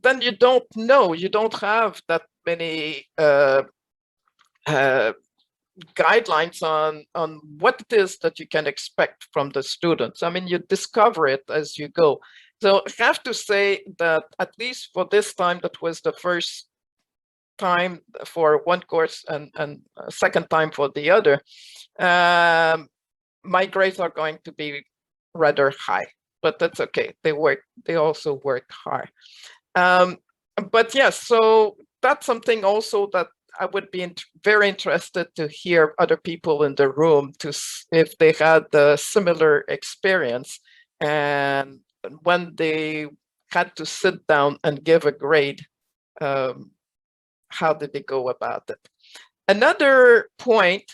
then you don't know, you don't have that many guidelines on what it is that you can expect from the students. You discover it as you go. So I have to say that at least for this time, that was the first time for one course and second time for the other, my grades are going to be rather high, but that's okay. They also work hard. But yes, so that's something also that I would be very interested to hear other people in the room if they had a similar experience, and when they had to sit down and give a grade, how did they go about it? Another point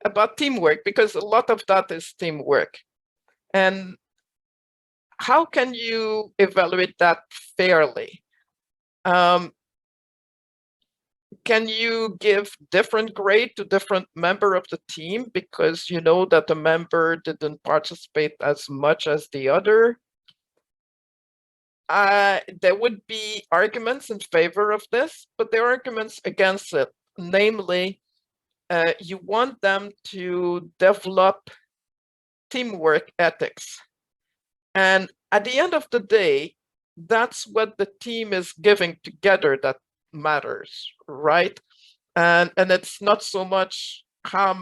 about teamwork, because a lot of that is teamwork, and how can you evaluate that fairly? Can you give different grade to different member of the team because you know that the member didn't participate as much as the other? There would be arguments in favor of this, but there are arguments against it. Namely, you want them to develop teamwork ethics. And at the end of the day, that's what the team is giving together that matters, right? And it's not so much how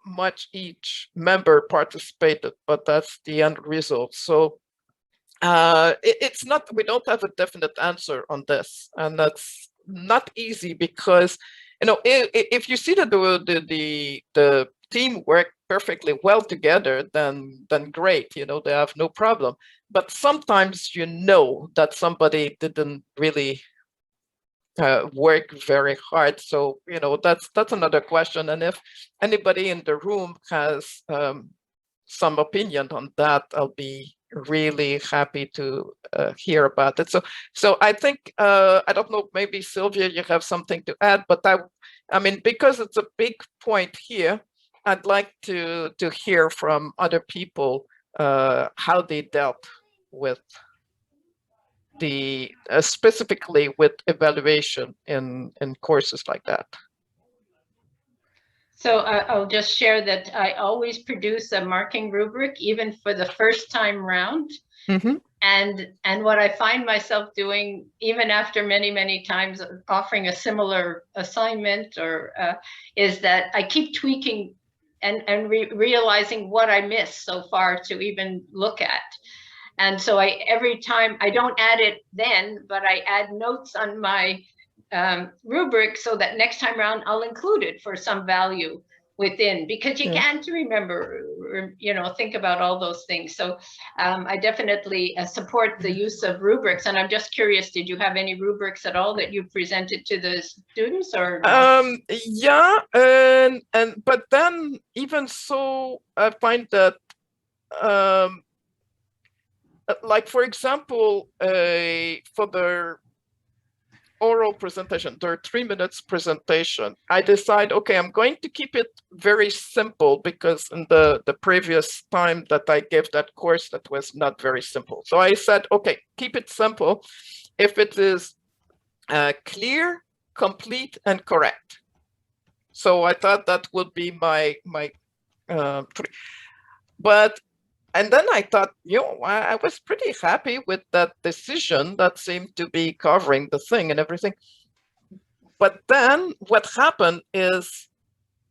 much each member participated, but that's the end result. So it's not, we don't have a definite answer on this, and that's not easy because, if you see that the team work perfectly well together, then great, they have no problem. But sometimes that somebody didn't really work very hard. So that's another question. And if anybody in the room has some opinion on that, I'll be really happy to hear about it. So I think I don't know, maybe Sylvia, you have something to add, but because it's a big point here, I'd like to hear from other people how they dealt with the specifically with evaluation in courses like that. So I'll just share that I always produce a marking rubric, even for the first time round. Mm-hmm. And what I find myself doing, even after many, many times offering a similar assignment, or is that I keep tweaking and realizing what I missed so far to even look at. And so every time I don't add it then, but I add notes on my rubric so that next time around I'll include it for some value within, because you can't remember, think about all those things. So I definitely support the use of rubrics. And I'm just curious, did you have any rubrics at all that you presented to the students, or no? Yeah, but then even so, I find that like, for example, for the oral oral presentation, their 3 minutes presentation, I decide, okay, I'm going to keep it very simple because in the previous time that I gave that course, that was not very simple. So I said, okay, keep it simple. If it is clear, complete, and correct. So I thought that would be my and then I thought, I was pretty happy with that decision that seemed to be covering the thing and everything. But then what happened is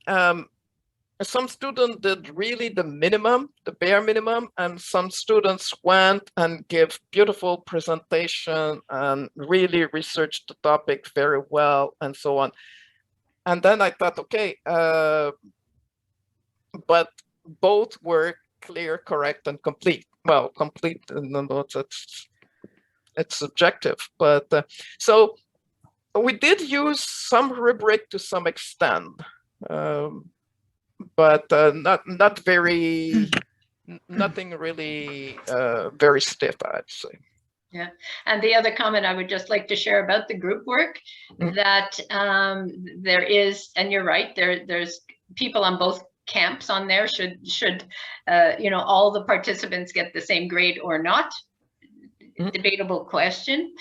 some students did really the minimum, the bare minimum, and some students went and gave beautiful presentation and really researched the topic very well and so on. And then I thought, okay, but both were clear, correct, and complete. Well, complete, it's subjective, but so we did use some rubric to some extent, but not very, nothing really very stiff, I'd say. Yeah, and the other comment I would just like to share about the group work, that there is, and you're right, there's people on both camps on there. Should all the participants get the same grade or not? Debatable question.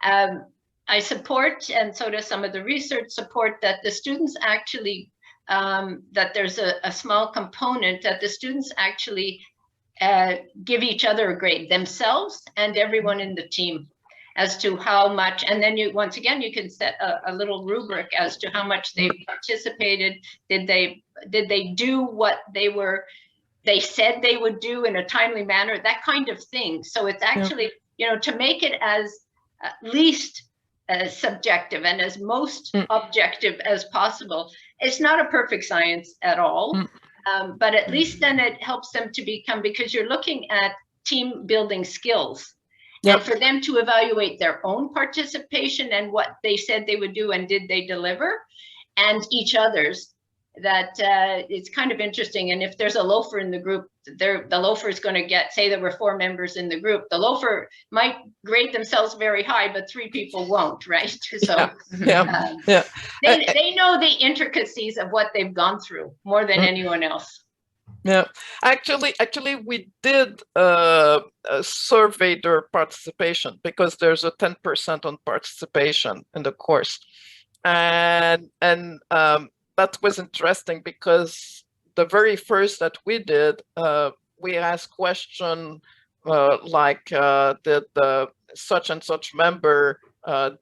I support, and so does some of the research support, that the students actually, that there's a small component that the students actually give each other a grade, themselves and everyone in the team, as to how much, and then you, once again, you can set a little rubric as to how much they participated. Did they do what they said they would do in a timely manner, that kind of thing. So it's actually, to make it as least subjective and as most objective as possible. It's not a perfect science at all, but at least then it helps them to become, because you're looking at team building skills. And for them to evaluate their own participation and what they said they would do and did they deliver, and each other's, that it's kind of interesting. And if there's a loafer in the group, the loafer is going to get, say there were 4 members in the group, the loafer might grade themselves very high, but 3 people won't, right? So they know the intricacies of what they've gone through more than anyone else. Yeah, actually, we did survey their participation, because there's a 10% on participation in the course, and that was interesting, because the very first that we did, we asked question like, did the such and such member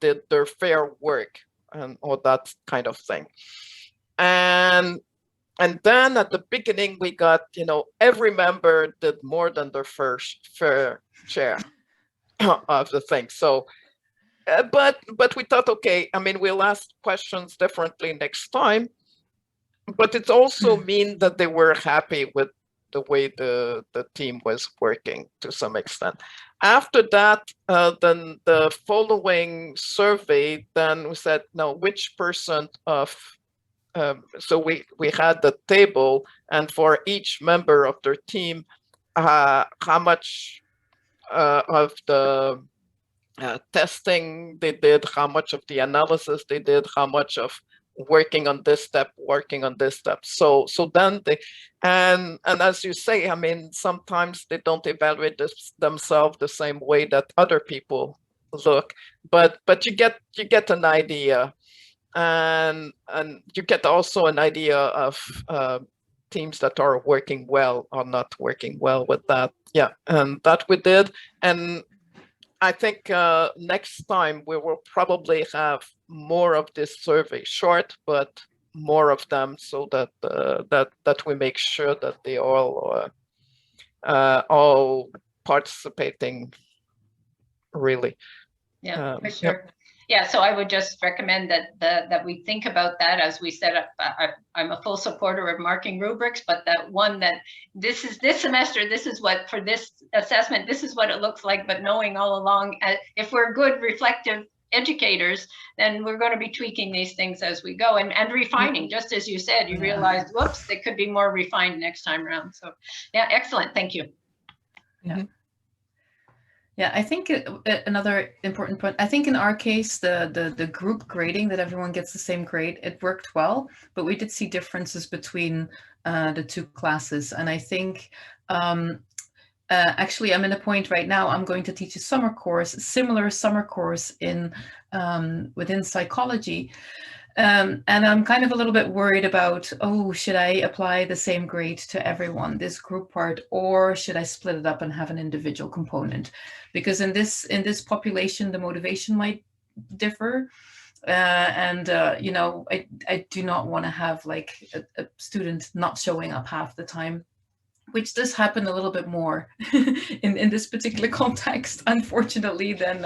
did their fair work, and all that kind of thing, and then at the beginning we got, every member did more than their first fair share of the thing. So, but we thought, okay, I mean, we'll ask questions differently next time, but it also mean that they were happy with the way the team was working to some extent. After that, then the following survey, then we said, no, which percent of so we had the table, and for each member of their team, how much of the testing they did, how much of the analysis they did, how much of working on this step. So then they, and as you say, I mean, sometimes they don't evaluate themselves the same way that other people look, but you get an idea. And you get also an idea of teams that are working well or not working well with that. Yeah, and that we did. And I think next time we will probably have more of this survey, short, but more of them, so that that we make sure that they all participating really. Yeah, for sure. Yep. Yeah, so I would just recommend that we think about that as we set up. I'm a full supporter of marking rubrics, but that this semester, this is what, for this assessment, this is what it looks like, but knowing all along, if we're good reflective educators, then we're going to be tweaking these things as we go and refining. Just as you said, you realized, whoops, they could be more refined next time around. So yeah, excellent. Thank you. Yeah. Yeah, I think another important point, I think in our case, the group grading, that everyone gets the same grade, it worked well, but we did see differences between the two classes. And I think, actually, I'm in a point right now, I'm going to teach a summer course, similar summer course in within psychology. And I'm kind of a little bit worried about, oh, should I apply the same grade to everyone, this group part, or should I split it up and have an individual component? Because in this population, the motivation might differ. You know, I do not want to have like a student not showing up half the time, which does happen a little bit more in this particular context, unfortunately, than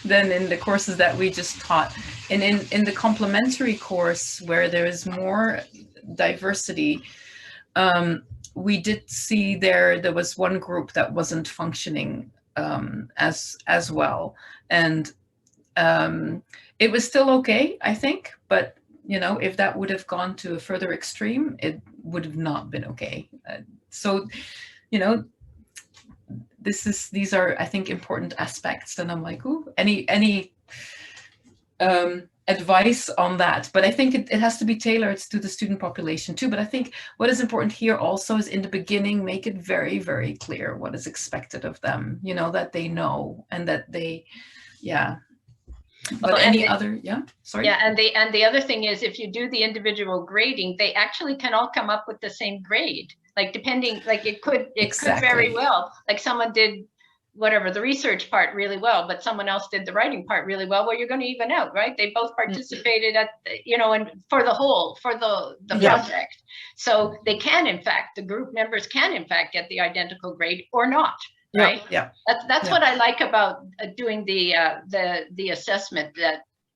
in the courses that we just taught. And in the complementary course, where there is more diversity, we did see there was one group that wasn't functioning as well. And it was still okay, I think, but you know, if that would have gone to a further extreme, it would have not been okay. So, you know, these are, I think, important aspects. And I'm like, ooh, any advice on that? But I think it has to be tailored to the student population too. But I think what is important here also is in the beginning, make it very, very clear what is expected of them, you know, that they know and that they, yeah. But sorry. Yeah, and the other thing is, if you do the individual grading, they actually can all come up with the same grade. Like depending, like it could very well, like someone did whatever the research part really well, but someone else did the writing part really well. Well, you're going to even out, right? They both participated at, you know, and for the project. So they can, in fact, the group members can, in fact, get the identical grade or not. Right. Yeah. That's what I like about doing the assessment,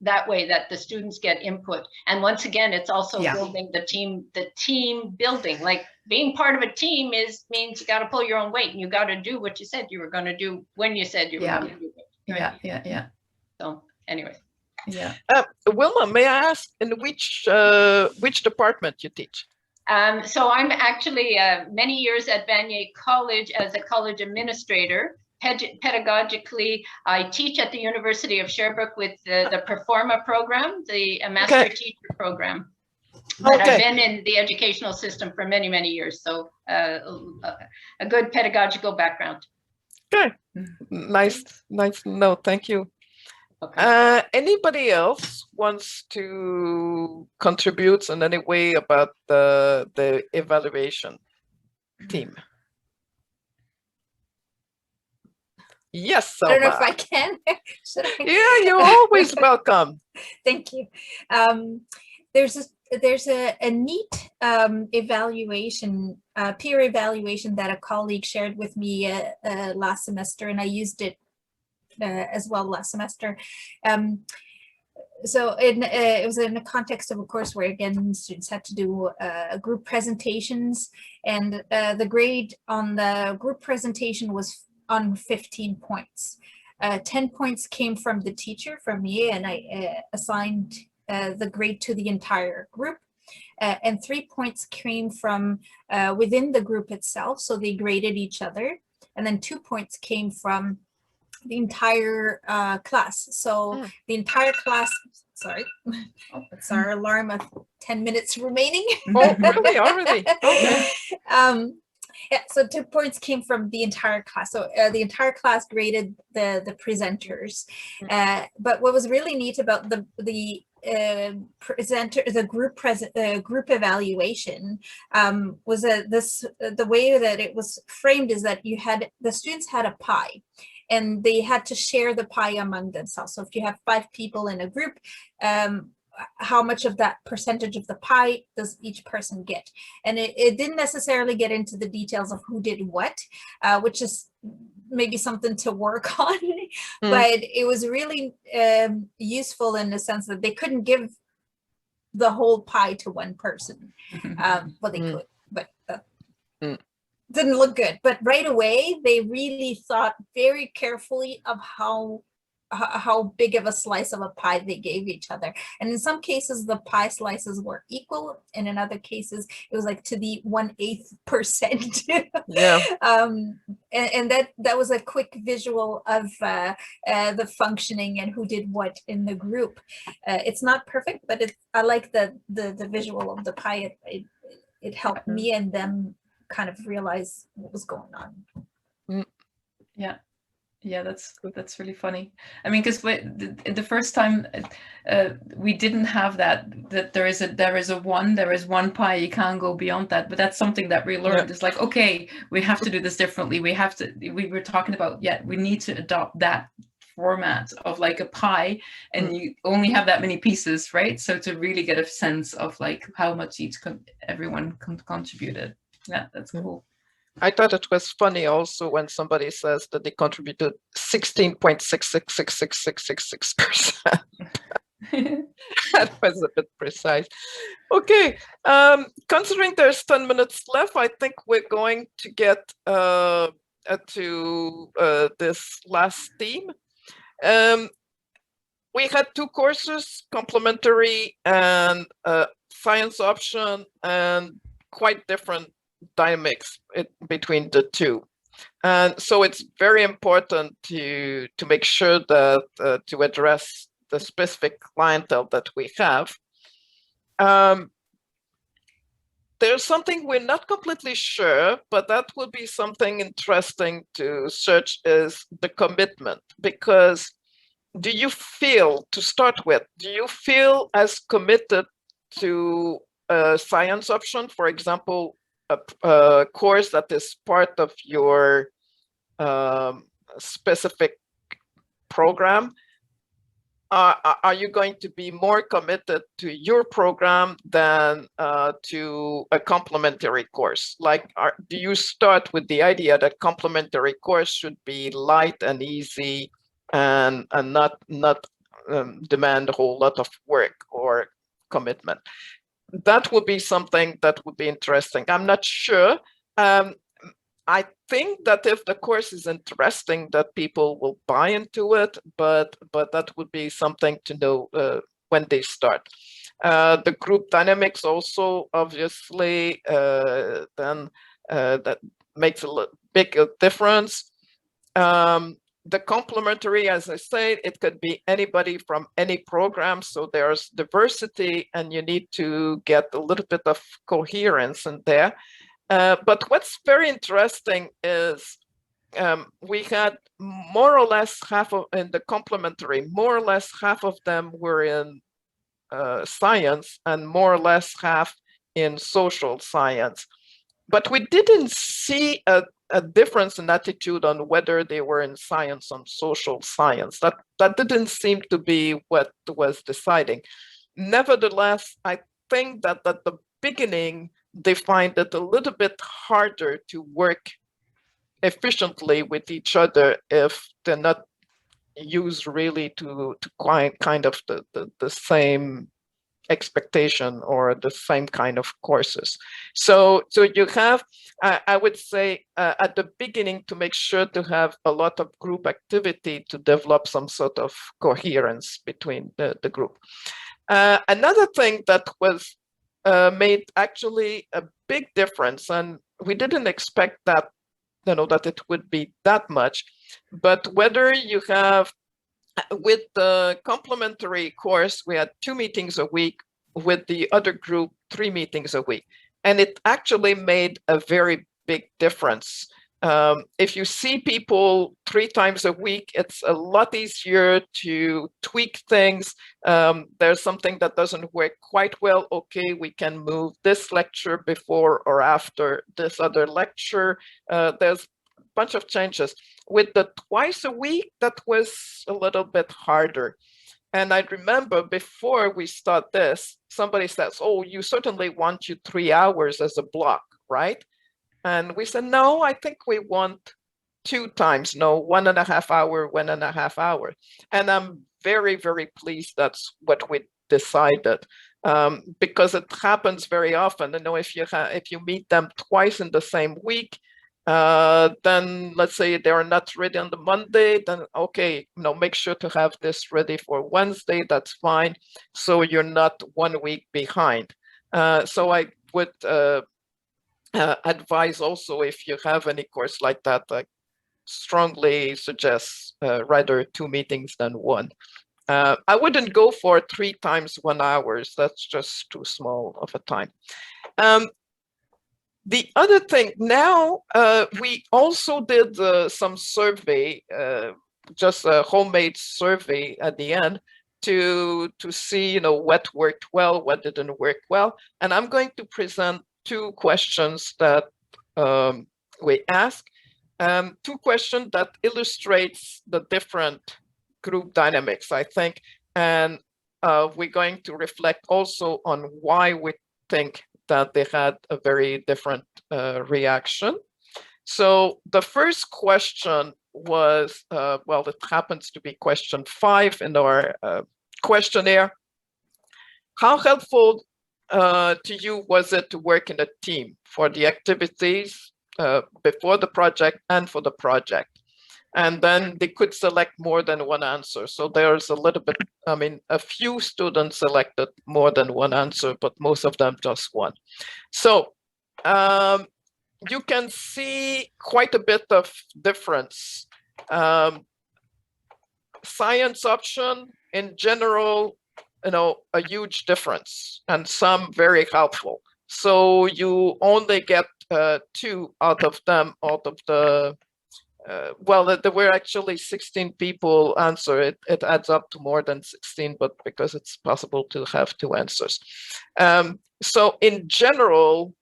that way that the students get input. And once again, it's also building the team building. Like being part of a team means you got to pull your own weight and you got to do what you said you were going to do when you said you were going to do it. Right? Yeah. So anyway. Yeah. Wilma, may I ask in which department you teach? So I'm actually many years at Vanier College as a college administrator. Pedagogically, I teach at the University of Sherbrooke with the Performa program, the master teacher program. But I've been in the educational system for many, many years. So a good pedagogical background. Okay, nice to know. Thank you. Okay. Anybody else wants to contribute in any way about the evaluation team? Yes, I don't know if I can. Yeah, you're always welcome. Thank you. There's a neat evaluation, peer evaluation that a colleague shared with me last semester, and I used it as well last semester. So it was in the context of a course where, again, students had to do group presentations, and the grade on the group presentation was on 15 points. 10 points came from the teacher, from me, and I assigned the grade to the entire group. And 3 points came from within the group itself, so they graded each other. And then 2 points came from the entire class. So the entire class, sorry, it's our alarm of 10 minutes remaining. Oh, really? Already? Okay. Yeah, so 2 points came from the entire class. So the entire class graded the presenters. But what was really neat about the group evaluation was that the way that it was framed is that the students had a pie, and they had to share the pie among themselves. So if you have 5 people in a group, how much of that percentage of the pie does each person get? And it didn't necessarily get into the details of who did what, which is maybe something to work on, but it was really useful in the sense that they couldn't give the whole pie to one person. Well, they could, but didn't look good. But right away, they really thought very carefully of how how big of a slice of a pie they gave each other. And in some cases, the pie slices were equal, and in other cases, it was like to the 1/8%. Yeah. And that was a quick visual of the functioning and who did what in the group. It's not perfect, but I like the visual of the pie. It helped me and them kind of realize what was going on. Yeah, that's really funny. I mean, because the first time we didn't have that there is one pie, you can't go beyond that. But that's something that we learned. It's like, okay, we have to do this differently. We were talking about, we need to adopt that format of like a pie, and you only have that many pieces, right? So to really get a sense of like how much everyone contributed. Yeah, that's cool. I thought it was funny also when somebody says that they contributed 16.66666666%. That was a bit precise. Okay, considering there's 10 minutes left, I think we're going to get to this last theme. We had two courses, complementary and science option, and quite different dynamics between the two. And so it's very important to make sure that to address the specific clientele that we have. There's something we're not completely sure, but that will be something interesting to search, is the commitment. Because do you feel as committed to a science option, for example, a course that is part of your specific program? Are you going to be more committed to your program than to a complementary course? Like, do you start with the idea that complementary course should be light and easy and not demand a whole lot of work or commitment? That would be something that would be interesting. I'm not sure. I think that if the course is interesting, that people will buy into it, but that would be something to know when they start. The group dynamics also, obviously, then that makes a big difference. The complementary, as I said, it could be anybody from any program. So there's diversity, and you need to get a little bit of coherence in there. But what's very interesting is we had more or less half of, in the complementary, more or less half of them were in science and more or less half in social science. But we didn't see a difference in attitude on whether they were in science or social science. That didn't seem to be what was deciding. Nevertheless, I think that at the beginning, they find it a little bit harder to work efficiently with each other if they're not used really to kind of the same expectation or the same kind of courses. So you have, I would say, at the beginning, to make sure to have a lot of group activity to develop some sort of coherence between the group. Another thing that was made actually a big difference, and we didn't expect that, that it would be that much, but whether you have, with the complementary course, we had 2 meetings a week, with the other group 3 meetings a week, and it actually made a very big difference. If you see people 3 times a week, it's a lot easier to tweak things. There's something that doesn't work quite well. Okay, we can move this lecture before or after this other lecture. There's a bunch of changes. With the twice a week, that was a little bit harder. And I remember before we start this, somebody says, oh, you certainly want you 3 hours as a block, right? And we said, no, I think we want 2 times, 1.5 hour, 1.5 hour. And I'm very, very pleased that's what we decided, because it happens very often. If you meet them twice in the same week, Then let's say they are not ready on the Monday, then okay, make sure to have this ready for Wednesday, that's fine. So you're not 1 week behind. So I would advise also, if you have any course like that, I strongly suggest rather 2 meetings than 1. I wouldn't go for 3 times 1 hour. That's just too small of a time. The other thing now, we also did some survey, just a homemade survey at the end to see, what worked well, what didn't work well. And I'm going to present 2 questions that we asked. 2 questions that illustrates the different group dynamics, I think. And we're going to reflect also on why we think that they had a very different reaction. So the first question was, well, it happens to be question 5 in our questionnaire. How helpful to you was it to work in a team for the activities before the project and for the project? And then they could select more than 1 answer. So there's a little bit, a few students selected more than 1 answer, but most of them just 1. So you can see quite a bit of difference. Science option in general, a huge difference, and some very helpful. So you only get 2 out of them, out of the well, there were actually 16 people answer. It adds up to more than 16, but because it's possible to have 2 answers. So in general,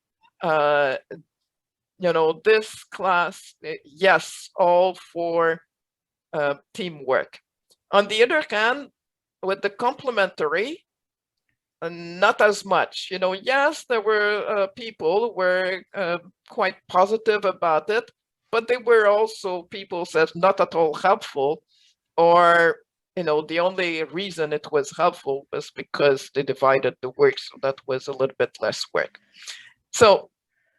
this class, yes, all for teamwork. On the other hand, with the complementary, not as much. Yes, there were people who were quite positive about it, but there were also people said not at all helpful, or the only reason it was helpful was because they divided the work, so that was a little bit less work. So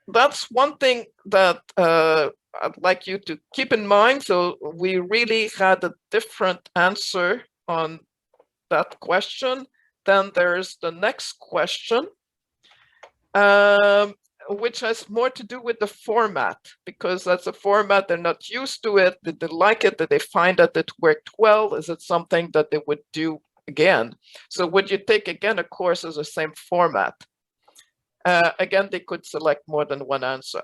that's one thing that I'd like you to keep in mind. So we really had a different answer on that question. Then there's the next question, which has more to do with the format, because that's a format they're not used to it. Did they like it? Did they find that it worked well? Is it something that they would do again? So would you take again a course as the same format? Again, they could select more than 1 answer.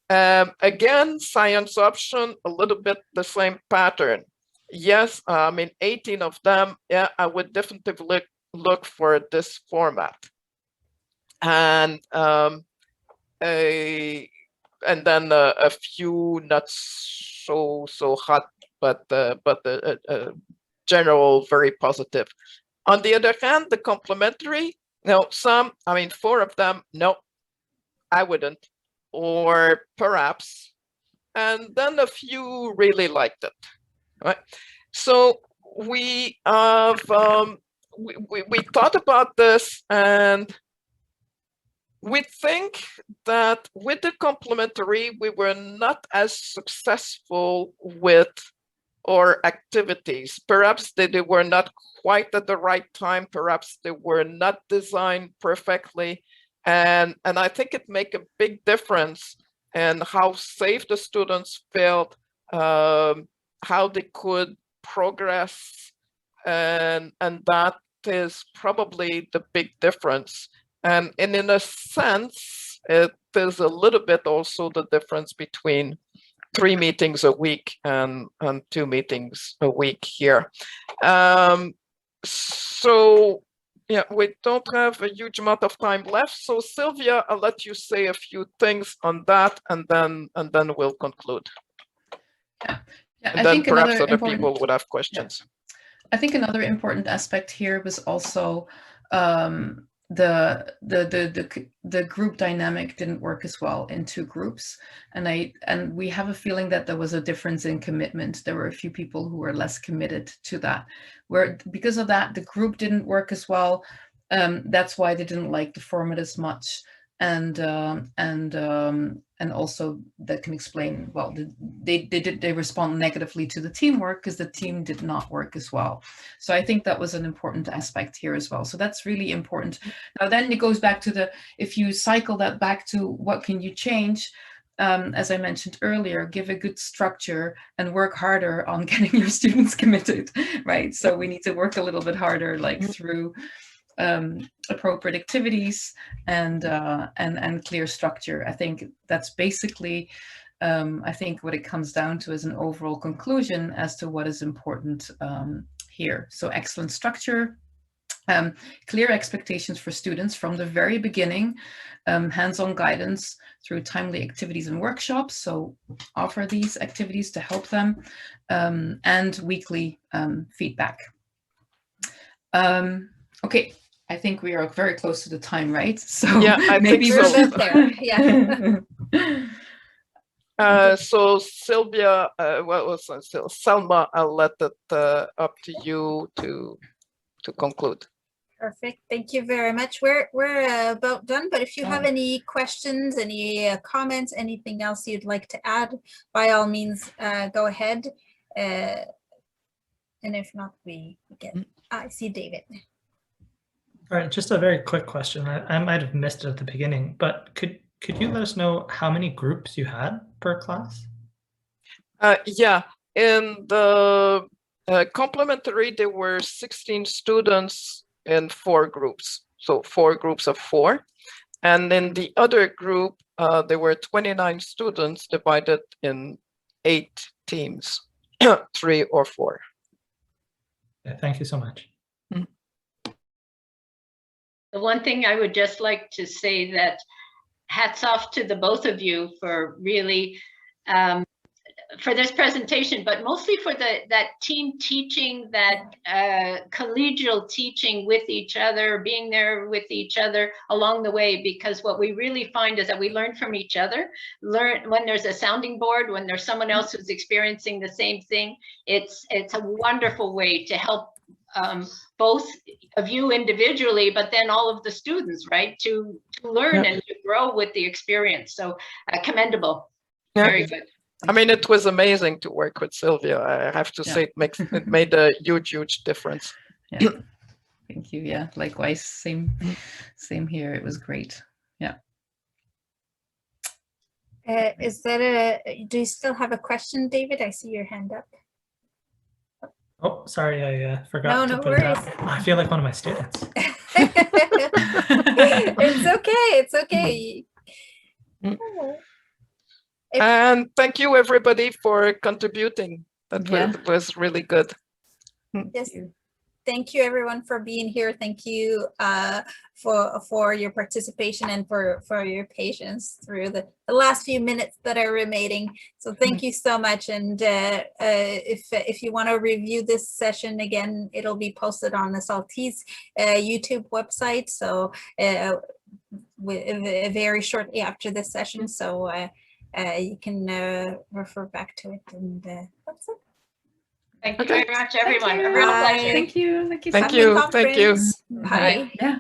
Again, science option, a little bit the same pattern. Yes, 18 of them, yeah, I would definitely look for this format. And then a few not so hot, but general very positive. On the other hand, the complementary, some, 4 of them, no, I wouldn't, or perhaps, and then a few really liked it. Right? So we have we thought about this, and we think that with the complementary, we were not as successful with our activities. Perhaps they were not quite at the right time. Perhaps they were not designed perfectly. And I think it makes a big difference in how safe the students felt, how they could progress. And that is probably the big difference. And in a sense, it is a little bit also the difference between 3 meetings a week and 2 meetings a week here. So yeah, we don't have a huge amount of time left. So Sylvia, I'll let you say a few things on that, and then we'll conclude. Yeah, and then perhaps other people would have questions. Yeah. I think another important aspect here was also the group dynamic didn't work as well in 2 groups, and we have a feeling that there was a difference in commitment. There were a few people who were less committed to that, where because of that the group didn't work as well. That's why they didn't like the format as much, and also that can explain, well, they respond negatively to the teamwork because the team did not work as well. So I think that was an important aspect here as well. So that's really important. Now then it goes back to if you cycle that back to what can you change, as I mentioned earlier, give a good structure and work harder on getting your students committed, right? So we need to work a little bit harder, like through appropriate activities and clear structure. I think that's basically, I think what it comes down to is an overall conclusion as to what is important here. So excellent structure, clear expectations for students from the very beginning, hands-on guidance through timely activities and workshops. So offer these activities to help them, and weekly feedback. Okay, I think we are very close to the time, right? So yeah, I maybe think so. There. Yeah. So Sylvia, what was Selma? I'll let it up to you to conclude. Perfect. Thank you very much. We're about done, but if you have any questions, any comments, anything else you'd like to add, by all means, go ahead. And if not, we get. I see David. All right, just a very quick question. I might have missed it at the beginning, but could you let us know how many groups you had per class? Yeah, in the complementary, there were 16 students in 4 groups, so 4 groups of 4. And in the other group, there were 29 students divided in 8 teams, 3 or 4. Yeah, thank you so much. The one thing I would just like to say that hats off to the both of you for really for this presentation, but mostly for that team teaching, that collegial teaching with each other, being there with each other along the way, because what we really find is that we learn from each other, learn when there's a sounding board, when there's someone else who's experiencing the same thing. It's a wonderful way to help both of you individually, but then all of the students, right, to learn and to grow with the experience. So commendable. Yeah. Very good. I mean, it was amazing to work with Sylvia. I have to say it made a huge difference. Yeah. Thank you. Yeah, likewise. Same here. It was great. Yeah. Is that do you still have a question, David? I see your hand up. Oh, sorry, I forgot to put it up. I feel like one of my students. It's okay. It's okay. And thank you, everybody, for contributing. That was really good. Yes. Thank you, everyone, for being here. Thank you for your participation and for your patience through the last few minutes that are remaining. So thank you so much. And if you want to review this session again, it'll be posted on the Saltese YouTube website. So very shortly after this session. So you can refer back to it. And that's it. Thank you very much, everyone. A real pleasure. Thank you. Thank you. Bye. Yeah.